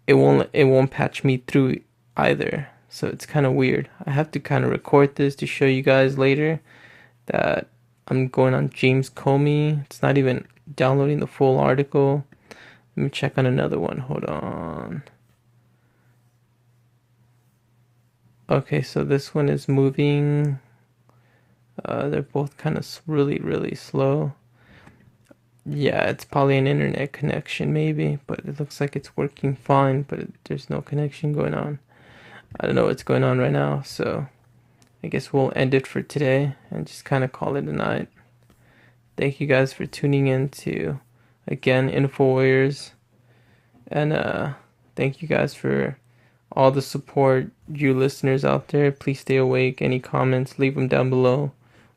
it won't patch me through either. So it's kind of weird. I have to kind of record this to show you guys later that I'm going on James Comey. It's not even downloading the full article. Let me check on another one. Hold on. Okay, so this one is moving. They're both kind of really, really slow. Yeah, it's probably an internet connection maybe, but it looks like it's working fine, but there's no connection going on. I don't know what's going on right now, so I guess we'll end it for today and just kind of call it a night. Thank you guys for tuning in to, again, InfoWarriors. And thank you guys for all the support, you listeners out there. Please stay awake. Any comments, leave them down below.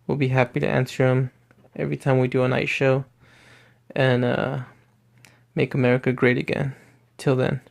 We'll be happy to answer them every time we do a night show. And make America great again. Till then.